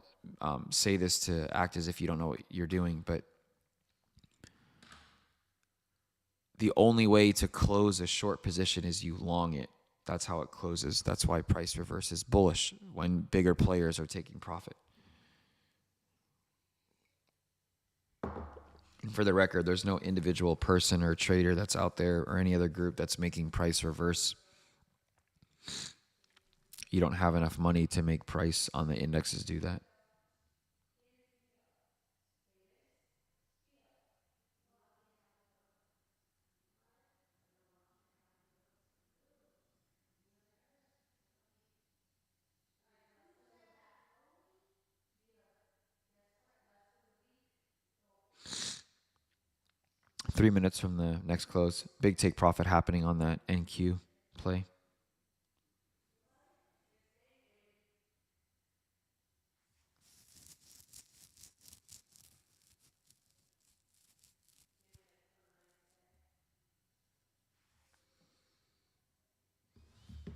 say this to act as if you don't know what you're doing, but the only way to close a short position is you long it. That's how it closes. That's why price reverse is bullish when bigger players are taking profit. And for the record, there's no individual person or trader that's out there or any other group that's making price reverse. You don't have enough money to make price on the indexes do that. Three minutes from the next close. Big take profit happening on that NQ play.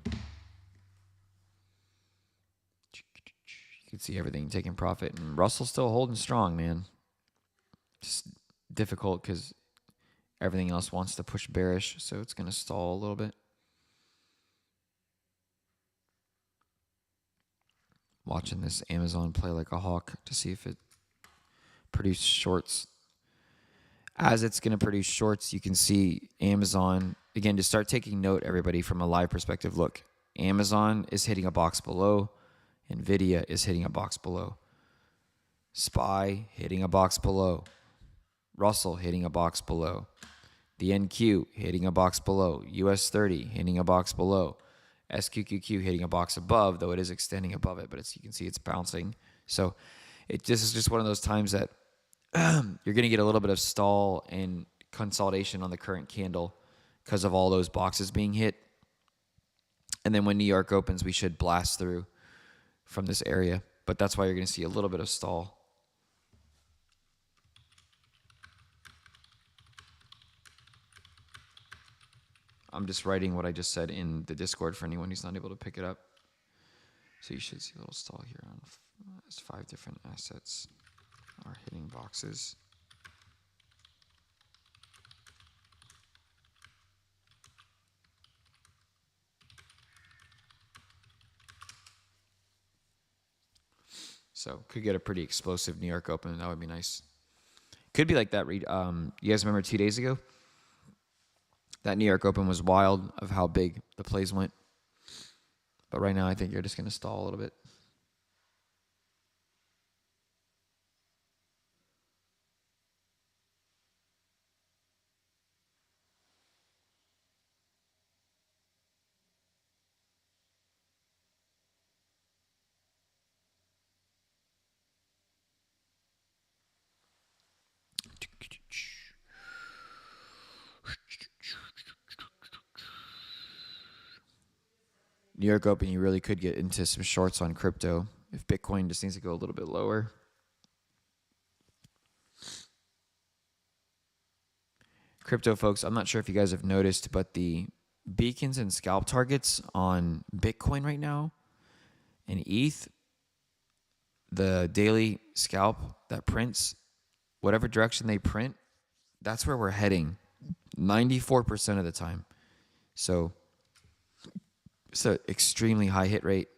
You can see everything taking profit. And Russell's still holding strong, man. Just difficult because everything else wants to push bearish, so it's going to stall a little bit. Watching this Amazon play like a hawk to see if it produces shorts. As it's going to produce shorts, you can see Amazon, again, to start taking note, everybody, from a live perspective. Look, Amazon is hitting a box below. NVIDIA is hitting a box below. SPY hitting a box below. Russell hitting a box below. The NQ hitting a box below. US 30 hitting a box below. SQQQ hitting a box above, though it is extending above it, but you can see it's bouncing. So this is just one of those times that you're going to get a little bit of stall and consolidation on the current candle because of all those boxes being hit. And then when New York opens, we should blast through from this area. But that's why you're going to see a little bit of stall. I'm just writing what I just said in the Discord for anyone who's not able to pick it up. So you should see a little stall here on 5 different assets are hitting boxes. So could get a pretty explosive New York open. That would be nice. Could be like that. You guys remember 2 days ago? That New York Open was wild of how big the plays went. But right now, I think you're just going to stall a little bit. New York Open, you really could get into some shorts on crypto if Bitcoin just needs to go a little bit lower. Crypto folks, I'm not sure if you guys have noticed, but the beacons and scalp targets on Bitcoin right now and ETH, the daily scalp that prints, whatever direction they print, that's where we're heading 94% of the time. So it's an extremely high hit rate.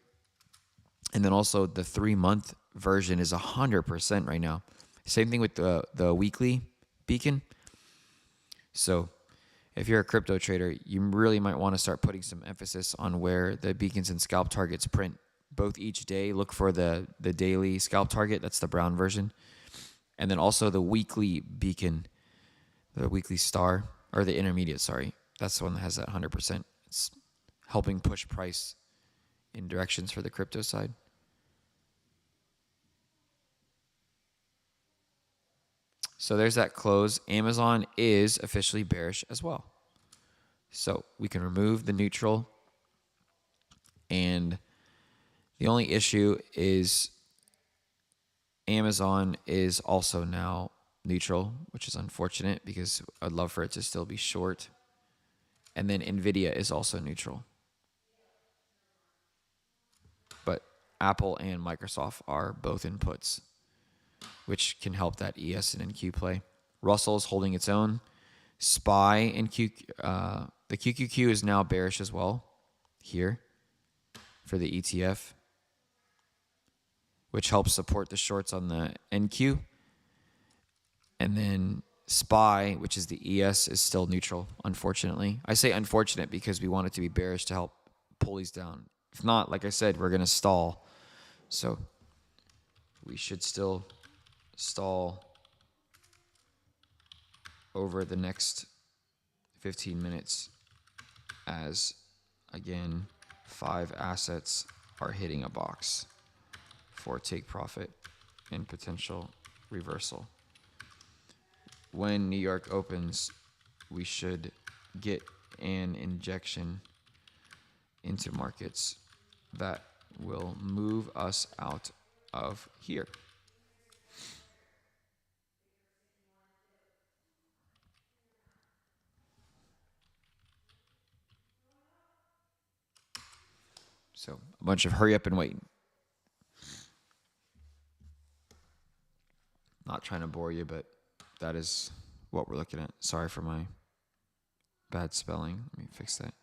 And then also the 3-month version is 100% right now. Same thing with the weekly beacon. So if you're a crypto trader, you really might want to start putting some emphasis on where the beacons and scalp targets print both each day. Look for the daily scalp target. That's the brown version. And then also the weekly beacon, the weekly star, or the intermediate, sorry. That's the one that has that 100%. It's helping push price in directions for the crypto side. So there's that close. Amazon is officially bearish as well. So we can remove the neutral. And the only issue is Amazon is also now neutral, which is unfortunate because I'd love for it to still be short. And then NVIDIA is also neutral. But Apple and Microsoft are both inputs, which can help that ES and NQ play. Russell is holding its own. SPY and the QQQ is now bearish as well here for the ETF, which helps support the shorts on the NQ. And then SPY, which is the ES, is still neutral, unfortunately. I say unfortunate because we want it to be bearish to help pull these down. If not, like I said, we're going to stall. So we should still stall over the next 15 minutes as, again, 5 assets are hitting a box for take profit and potential reversal. When New York opens, we should get an injection into markets that will move us out of here. So a bunch of hurry up and wait. Not trying to bore you, but that is what we're looking at. Sorry for my bad spelling. Let me fix that.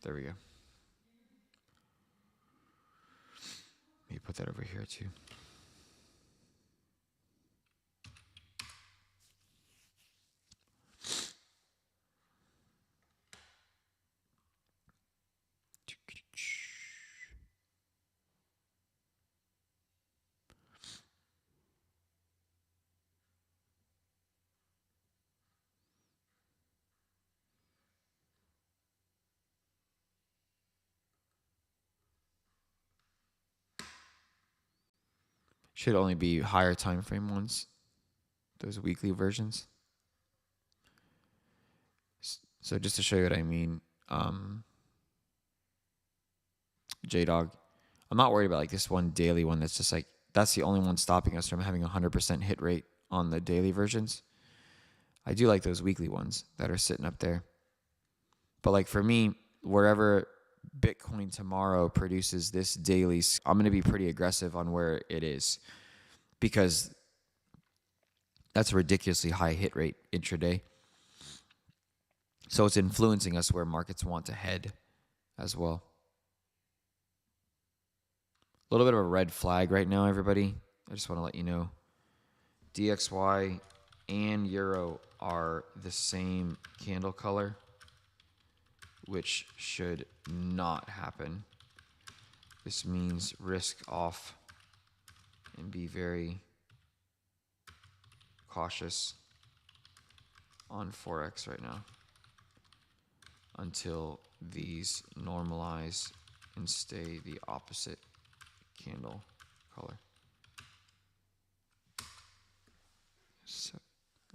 There we go. Let me put that over here too. Should only be higher time frame ones, those weekly versions. So just to show you what I mean, J-Dog, I'm not worried about like this one daily one that's just like, that's the only one stopping us from having 100% hit rate on the daily versions. I do like those weekly ones that are sitting up there. But like for me, wherever Bitcoin tomorrow produces this daily, I'm going to be pretty aggressive on where it is because that's a ridiculously high hit rate intraday. So it's influencing us where markets want to head as well. A little bit of a red flag right now, everybody. I just want to let you know. DXY and Euro are the same candle color, which should not happen. This means risk off and be very cautious on Forex right now until these normalize and stay the opposite candle color. So,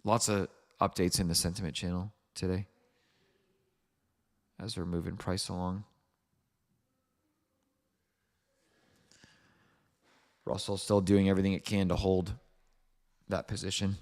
lots of updates in the sentiment channel today as we're moving price along. Russell's still doing everything it can to hold that position.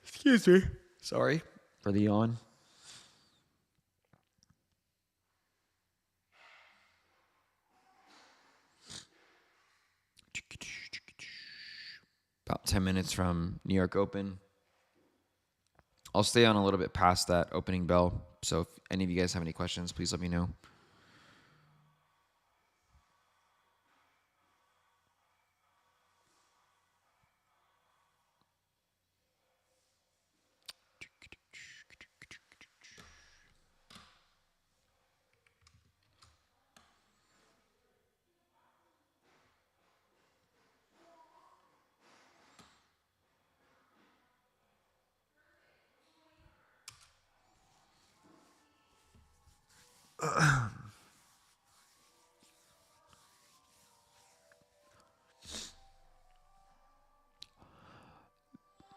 Excuse me. Sorry for the yawn. About 10 minutes from New York Open. I'll stay on a little bit past that opening bell. So if any of you guys have any questions, please let me know.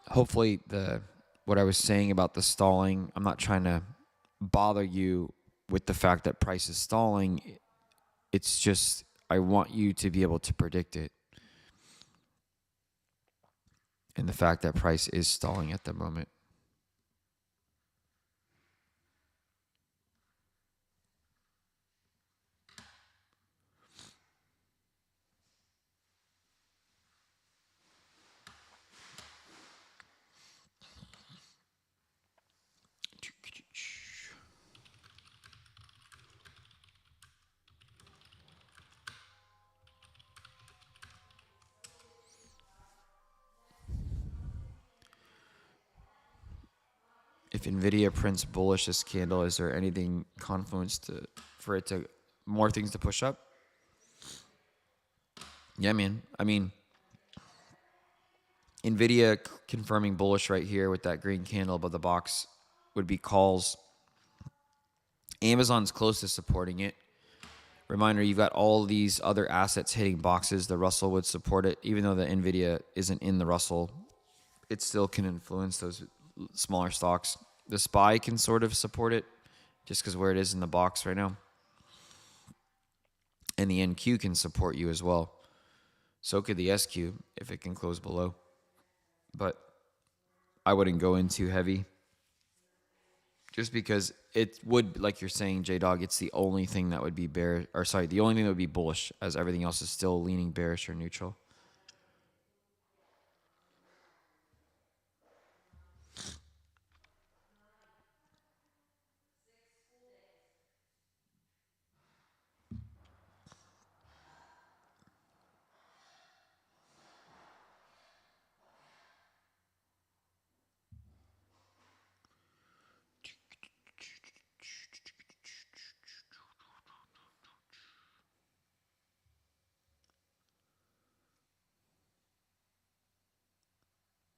Hopefully what I was saying about the stalling, I'm not trying to bother you with the fact that price is stalling. It's just I want you to be able to predict it. And the fact that price is stalling at the moment. If NVIDIA prints bullish this candle, is there anything confluence for it to more things to push up? Yeah, man. I mean, NVIDIA confirming bullish right here with that green candle above the box would be calls. Amazon's close to supporting it. Reminder, you've got all these other assets hitting boxes. The Russell would support it. Even though the NVIDIA isn't in the Russell, it still can influence those smaller stocks. The SPY can sort of support it just because where it is in the box right now. And the NQ can support you as well. So could the SQ if it can close below. But I wouldn't go in too heavy. Just because it would, like you're saying, J-Dog, it's the only thing that would be bearish, or sorry, the only thing that would be bullish, as everything else is still leaning bearish or neutral.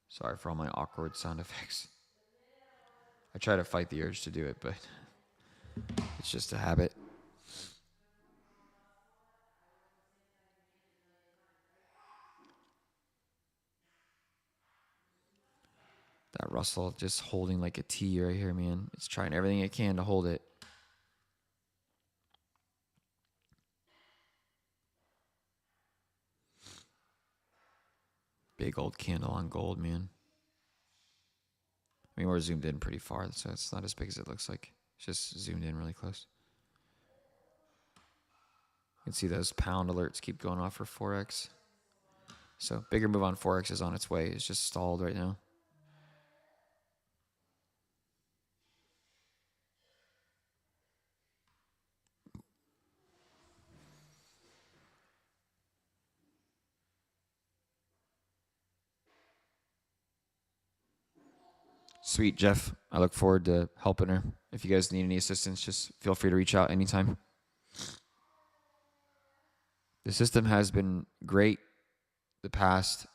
Sorry for all my awkward sound effects. I try to fight the urge to do it, but it's just a habit. That Russell just holding like a T right here, man. It's trying everything it can to hold it. Big old candle on gold, man. I mean, we're zoomed in pretty far, so it's not as big as it looks like. It's just zoomed in really close. You can see those pound alerts keep going off for Forex. So bigger move on Forex is on its way. It's just stalled right now. Sweet, Jeff. I look forward to helping her. If you guys need any assistance, just feel free to reach out anytime. The system has been great the past.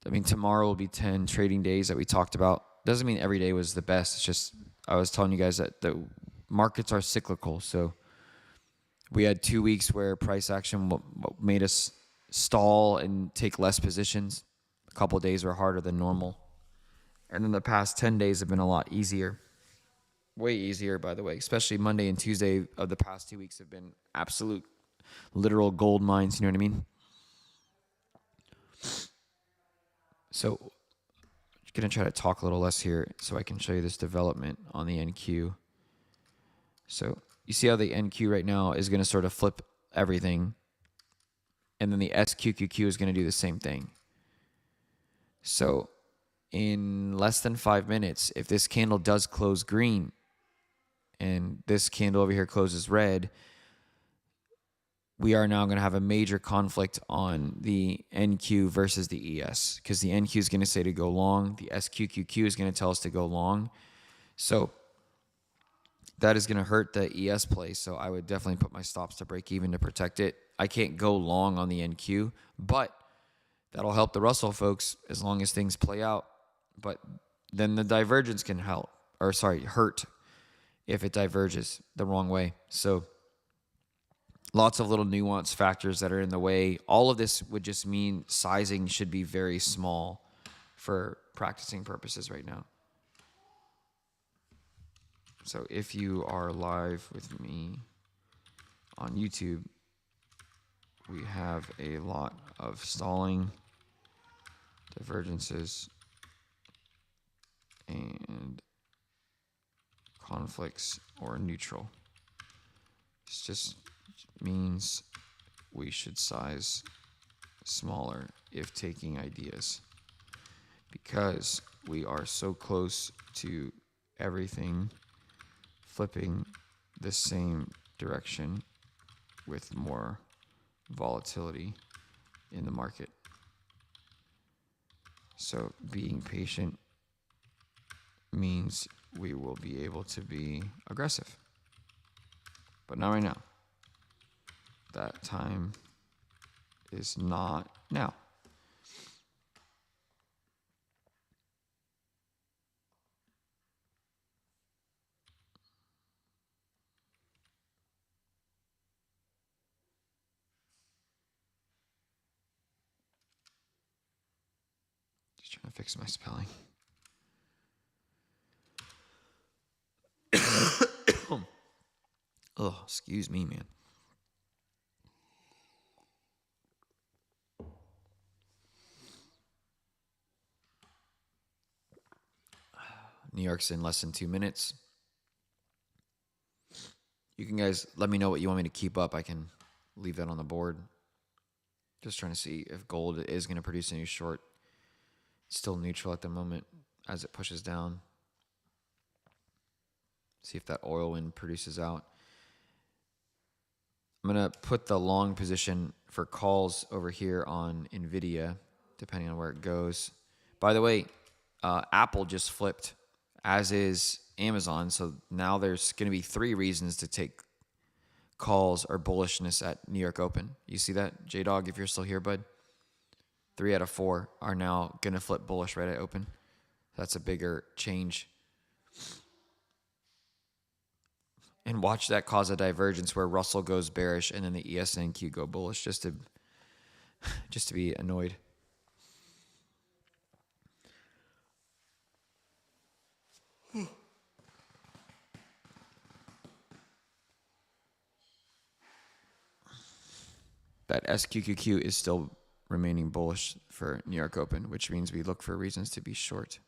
I mean, tomorrow will be 10 trading days that we talked about. Doesn't mean every day was the best. It's just, I was telling you guys that the markets are cyclical. So we had 2 weeks where price action made us stall and take less positions. A couple of days were harder than normal. And then the past 10 days have been a lot easier. Way easier, by the way. Especially Monday and Tuesday of the past 2 weeks have been absolute, literal gold mines. You know what I mean? So I'm going to try to talk a little less here so I can show you this development on the NQ. So you see how the NQ right now is going to sort of flip everything. And then the SQQQ is going to do the same thing. So in less than 5 minutes, if this candle does close green and this candle over here closes red, we are now going to have a major conflict on the NQ versus the ES, because the NQ is going to say to go long. The SQQQ is going to tell us to go long. So that is going to hurt the ES play. So I would definitely put my stops to break even to protect it. I can't go long on the NQ, but that'll help the Russell folks as long as things play out. But then the divergence can hurt if it diverges the wrong way. So lots of little nuance factors that are in the way. All of this would just mean sizing should be very small for practicing purposes right now. So if you are live with me on YouTube, we have a lot of stalling, divergences, and conflicts or neutral. This just means we should size smaller if taking ideas, because we are so close to everything flipping the same direction with more volatility in the market. So being patient means we will be able to be aggressive, but not right now. That time is not now. Just trying to fix my spelling. Oh, excuse me, man. New York's in less than 2 minutes. You can guys let me know what you want me to keep up. I can leave that on the board. Just trying to see if gold is going to produce a new short. It's still neutral at the moment as it pushes down. See if that oil wind produces out. I'm going to put the long position for calls over here on NVIDIA, depending on where it goes. By the way, Apple just flipped, as is Amazon. So now there's going to be 3 reasons to take calls or bullishness at New York Open. You see that, J-Dog, if you're still here, bud? 3 out of 4 are now going to flip bullish right at open. That's a bigger change. And watch that cause a divergence where Russell goes bearish and then the ES and NQ go bullish just to be annoyed. That SQQQ is still remaining bullish for New York Open, which means we look for reasons to be short.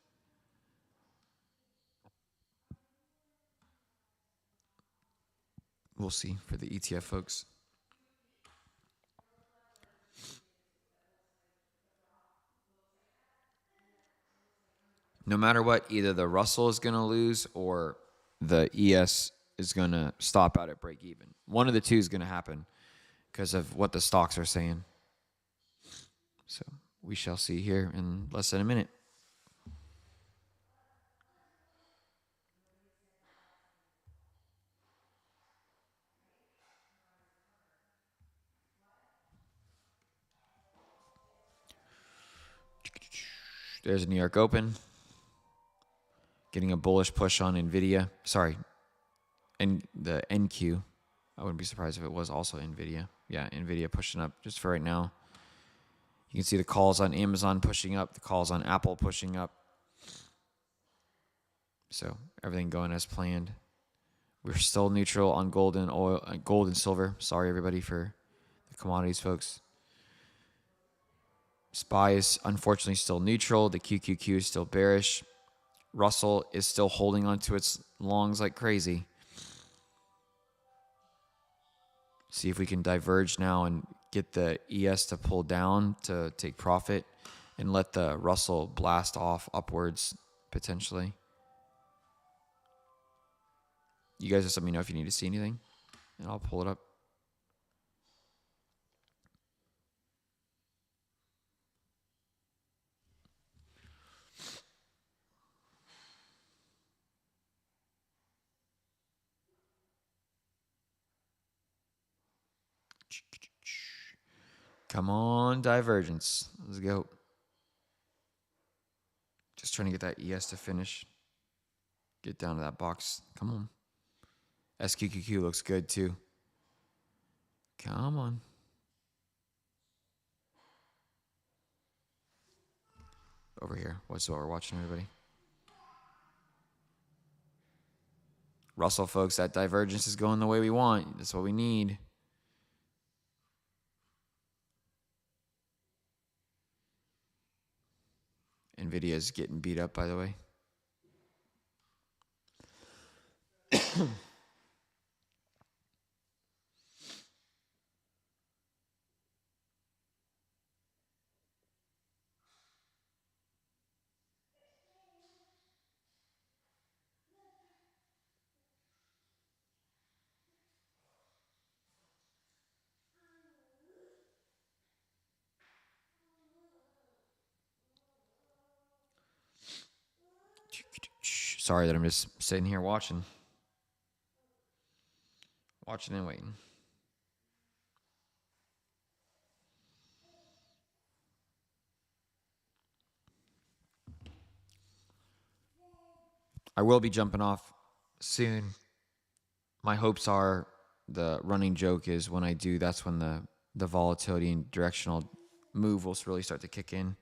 We'll see for the ETF folks. No matter what, either the Russell is going to lose or the ES is going to stop out at break even. One of the two is going to happen because of what the stocks are saying. So we shall see here in less than a minute. There's a New York Open. Getting a bullish push on NVIDIA. Sorry, and the NQ. I wouldn't be surprised if it was also NVIDIA. Yeah, NVIDIA pushing up just for right now. You can see the calls on Amazon pushing up, the calls on Apple pushing up. So everything going as planned. We're still neutral on gold and oil, gold and silver. Sorry everybody for the commodities, folks. SPY is unfortunately still neutral. The QQQ is still bearish. Russell is still holding on to its longs like crazy. See if we can diverge now and get the ES to pull down to take profit and let the Russell blast off upwards potentially. You guys just let me know if you need to see anything and I'll pull it up. Come on, divergence. Let's go. Just trying to get that ES to finish. Get down to that box. Come on. SQQQ looks good too. Come on. Over here. What's what we're watching, everybody? Russell, folks, that divergence is going the way we want. That's what we need. NVIDIA is getting beat up, by the way. Sorry that I'm just sitting here watching. Watching and waiting. I will be jumping off soon. My hopes are the running joke is when I do, that's when the volatility and directional move will really start to kick in.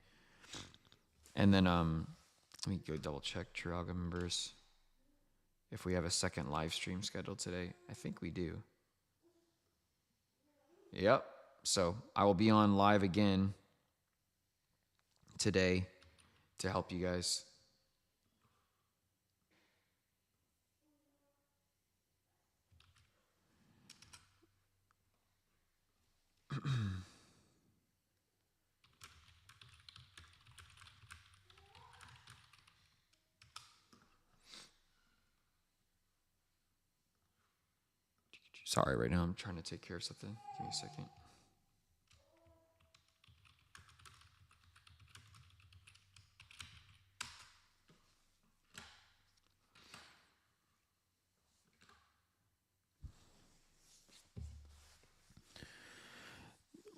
And then let me go double check True Algo members. If we have a second live stream scheduled today. I think we do. Yep. So I will be on live again today to help you guys. Sorry, right now I'm trying to take care of something. Give me a second.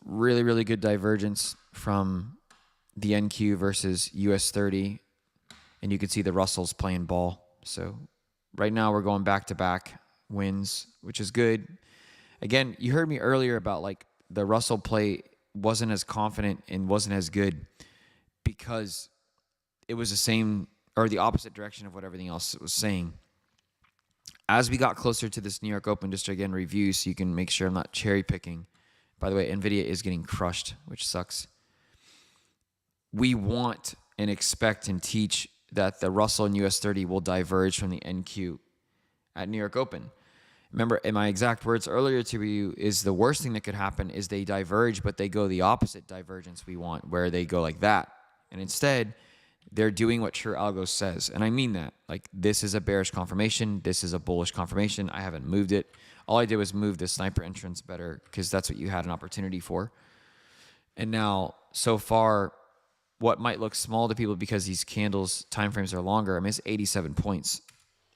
Really, really good divergence from the NQ versus US 30. And you can see the Russell's playing ball. So right now we're going back-to-back wins, which is good. Again, you heard me earlier about like the Russell play wasn't as confident and wasn't as good because it was the same or the opposite direction of what everything else was saying. As we got closer to this New York Open, just to again review so you can make sure I'm not cherry picking. By the way, NVIDIA is getting crushed, which sucks. We want and expect and teach that the Russell and US 30 will diverge from the NQ at New York Open. Remember, in my exact words earlier to you is the worst thing that could happen is they diverge, but they go the opposite divergence we want, where they go like that. And instead, they're doing what True Algo says. And I mean that. Like, this is a bearish confirmation. This is a bullish confirmation. I haven't moved it. All I did was move the sniper entrance better because that's what you had an opportunity for. And now, so far, what might look small to people because these candles time frames are longer, I mean, it's 87 points.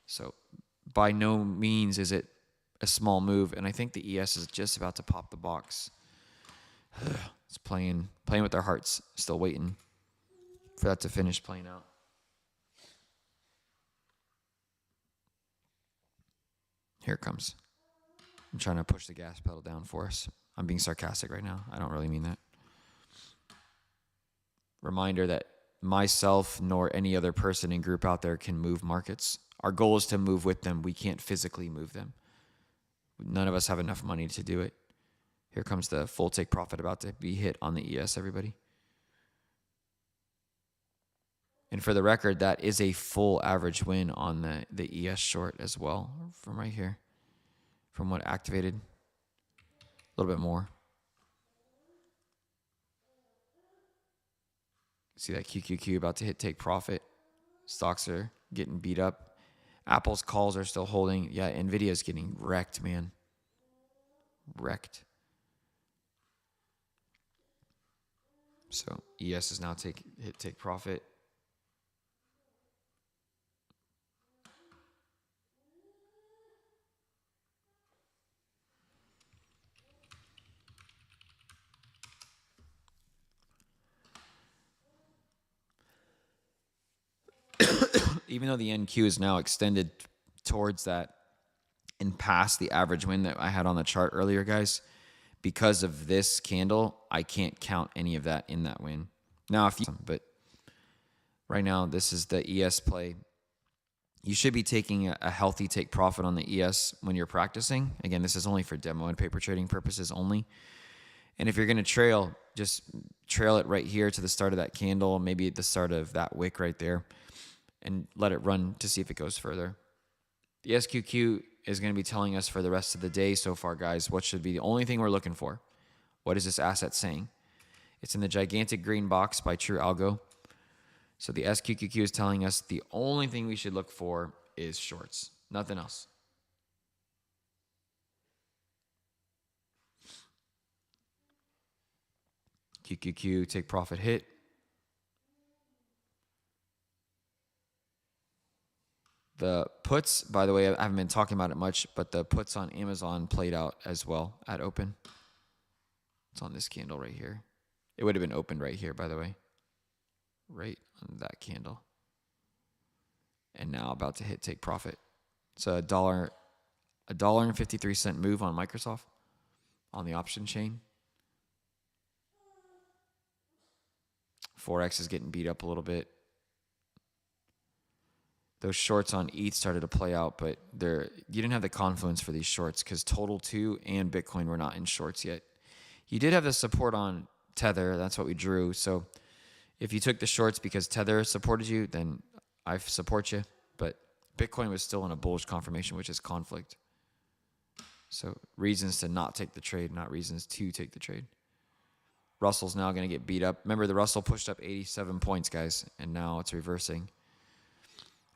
So by no means is it a small move. And I think the ES is just about to pop the box. It's playing with their hearts, still waiting for that to finish playing out. Here it comes. I'm trying to push the gas pedal down for us. I'm being sarcastic right now. I don't really mean that. Reminder that myself nor any other person in group out there can move markets. Our goal is to move with them. We can't physically move them. None of us have enough money to do it. Here comes the full take profit about to be hit on the ES, everybody. And for the record, that is a full average win on the ES short as well from right here. From what activated. A little bit more. See that QQQ about to hit take profit. Stocks are getting beat up. Apple's calls are still holding. Yeah, NVIDIA is getting wrecked, man. Wrecked. So ES is now hit take profit. Even though the NQ is now extended towards that and past the average win that I had on the chart earlier, guys, because of this candle, I can't count any of that in that win. Now, but right now, this is the ES play. You should be taking a healthy take profit on the ES when you're practicing. Again, this is only for demo and paper trading purposes only. And if you're going to trail, just trail it right here to the start of that candle, maybe at the start of that wick right there, and let it run to see if it goes further. The SQQ is going to be telling us for the rest of the day so far, guys, what should be the only thing we're looking for. What is this asset saying? It's in the gigantic green box by True Algo. So the SQQQ is telling us the only thing we should look for is shorts, nothing else. QQQ, take profit hit. The puts, by the way, I haven't been talking about it much, but the puts on Amazon played out as well at open. It's on this candle right here. It would have been opened right here, by the way. Right on that candle. And now about to hit take profit. It's a $1.53 move on Microsoft on the option chain. Forex is getting beat up a little bit. Those shorts on ETH started to play out, but you didn't have the confluence for these shorts because Total 2 and Bitcoin were not in shorts yet. You did have the support on Tether. That's what we drew. So if you took the shorts because Tether supported you, then I support you. But Bitcoin was still in a bullish confirmation, which is conflict. So reasons to not take the trade, not reasons to take the trade. Russell's now going to get beat up. Remember, the Russell pushed up 87 points, guys, and now it's reversing.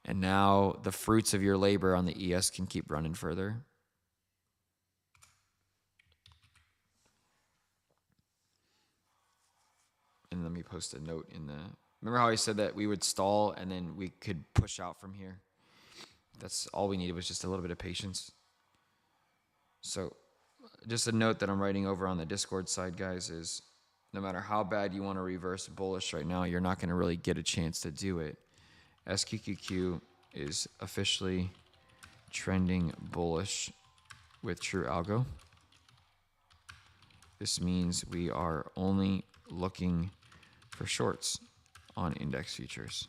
And now the fruits of your labor on the ES can keep running further. And let me post a note in the... Remember how I said that we would stall and then we could push out from here? That's all we needed was just a little bit of patience. So just a note that I'm writing over on the Discord side, guys, is no matter how bad you want to reverse bullish right now, you're not going to really get a chance to do it. SQQQ is officially trending bullish with True Algo. This means we are only looking for shorts on index futures.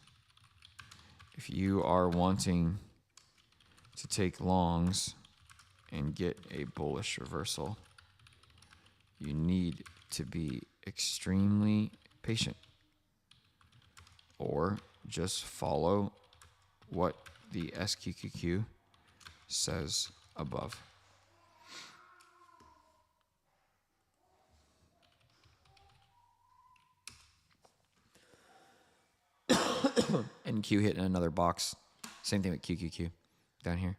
If you are wanting to take longs and get a bullish reversal, you need to be extremely patient, or just follow what the SQQQ says above. NQ hitting another box. Same thing with QQQ down here.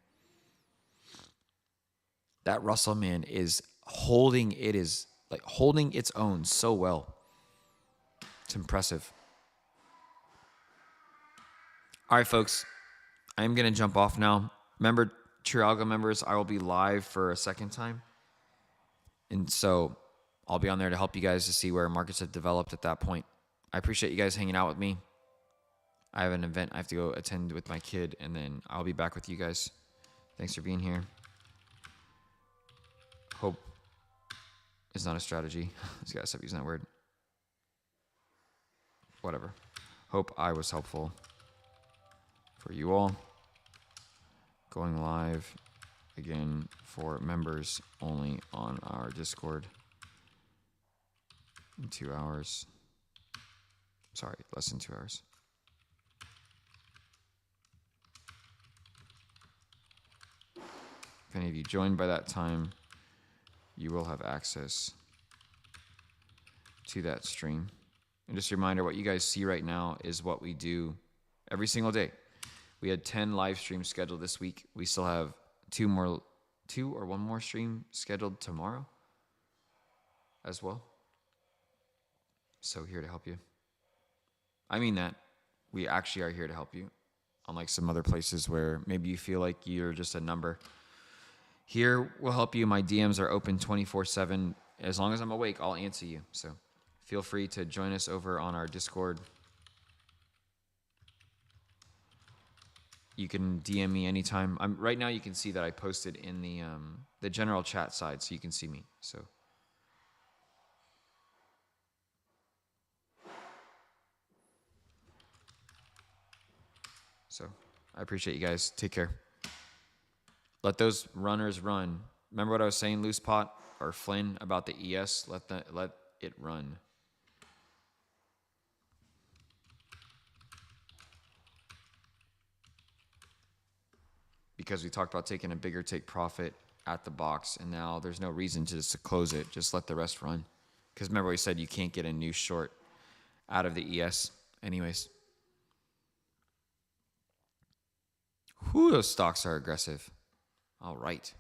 That Russell, man, is holding its own so well. It's impressive. All right, folks. I'm going to jump off now. Remember, True Algo members, I will be live for a second time. And so I'll be on there to help you guys to see where markets have developed at that point. I appreciate you guys hanging out with me. I have an event I have to go attend with my kid, and then I'll be back with you guys. Thanks for being here. Hope is not a strategy. This guy stop using that word. Whatever. Hope I was helpful for you all. Going live again for members only on our Discord in 2 hours. Sorry, less than 2 hours. If any of you join by that time, you will have access to that stream. And just a reminder, what you guys see right now is what we do every single day. We had 10 live streams scheduled this week. We still have two or one more stream scheduled tomorrow as well. So here to help you. I mean that. We actually are here to help you. Unlike some other places where maybe you feel like you're just a number. Here we'll help you. My DMs are open 24/7. As long as I'm awake, I'll answer you. So feel free to join us over on our Discord. You can DM me anytime. Right now you can see that I posted in the general chat side, so you can see me. So I appreciate you guys. Take care. Let those runners run. Remember what I was saying, Loose Pot or Flynn, about the ES? Let it run. Because we talked about taking a bigger take profit at the box, and now there's no reason to just close it. Just let the rest run. Because remember we said you can't get a new short out of the ES. Anyways. Whew, those stocks are aggressive. All right.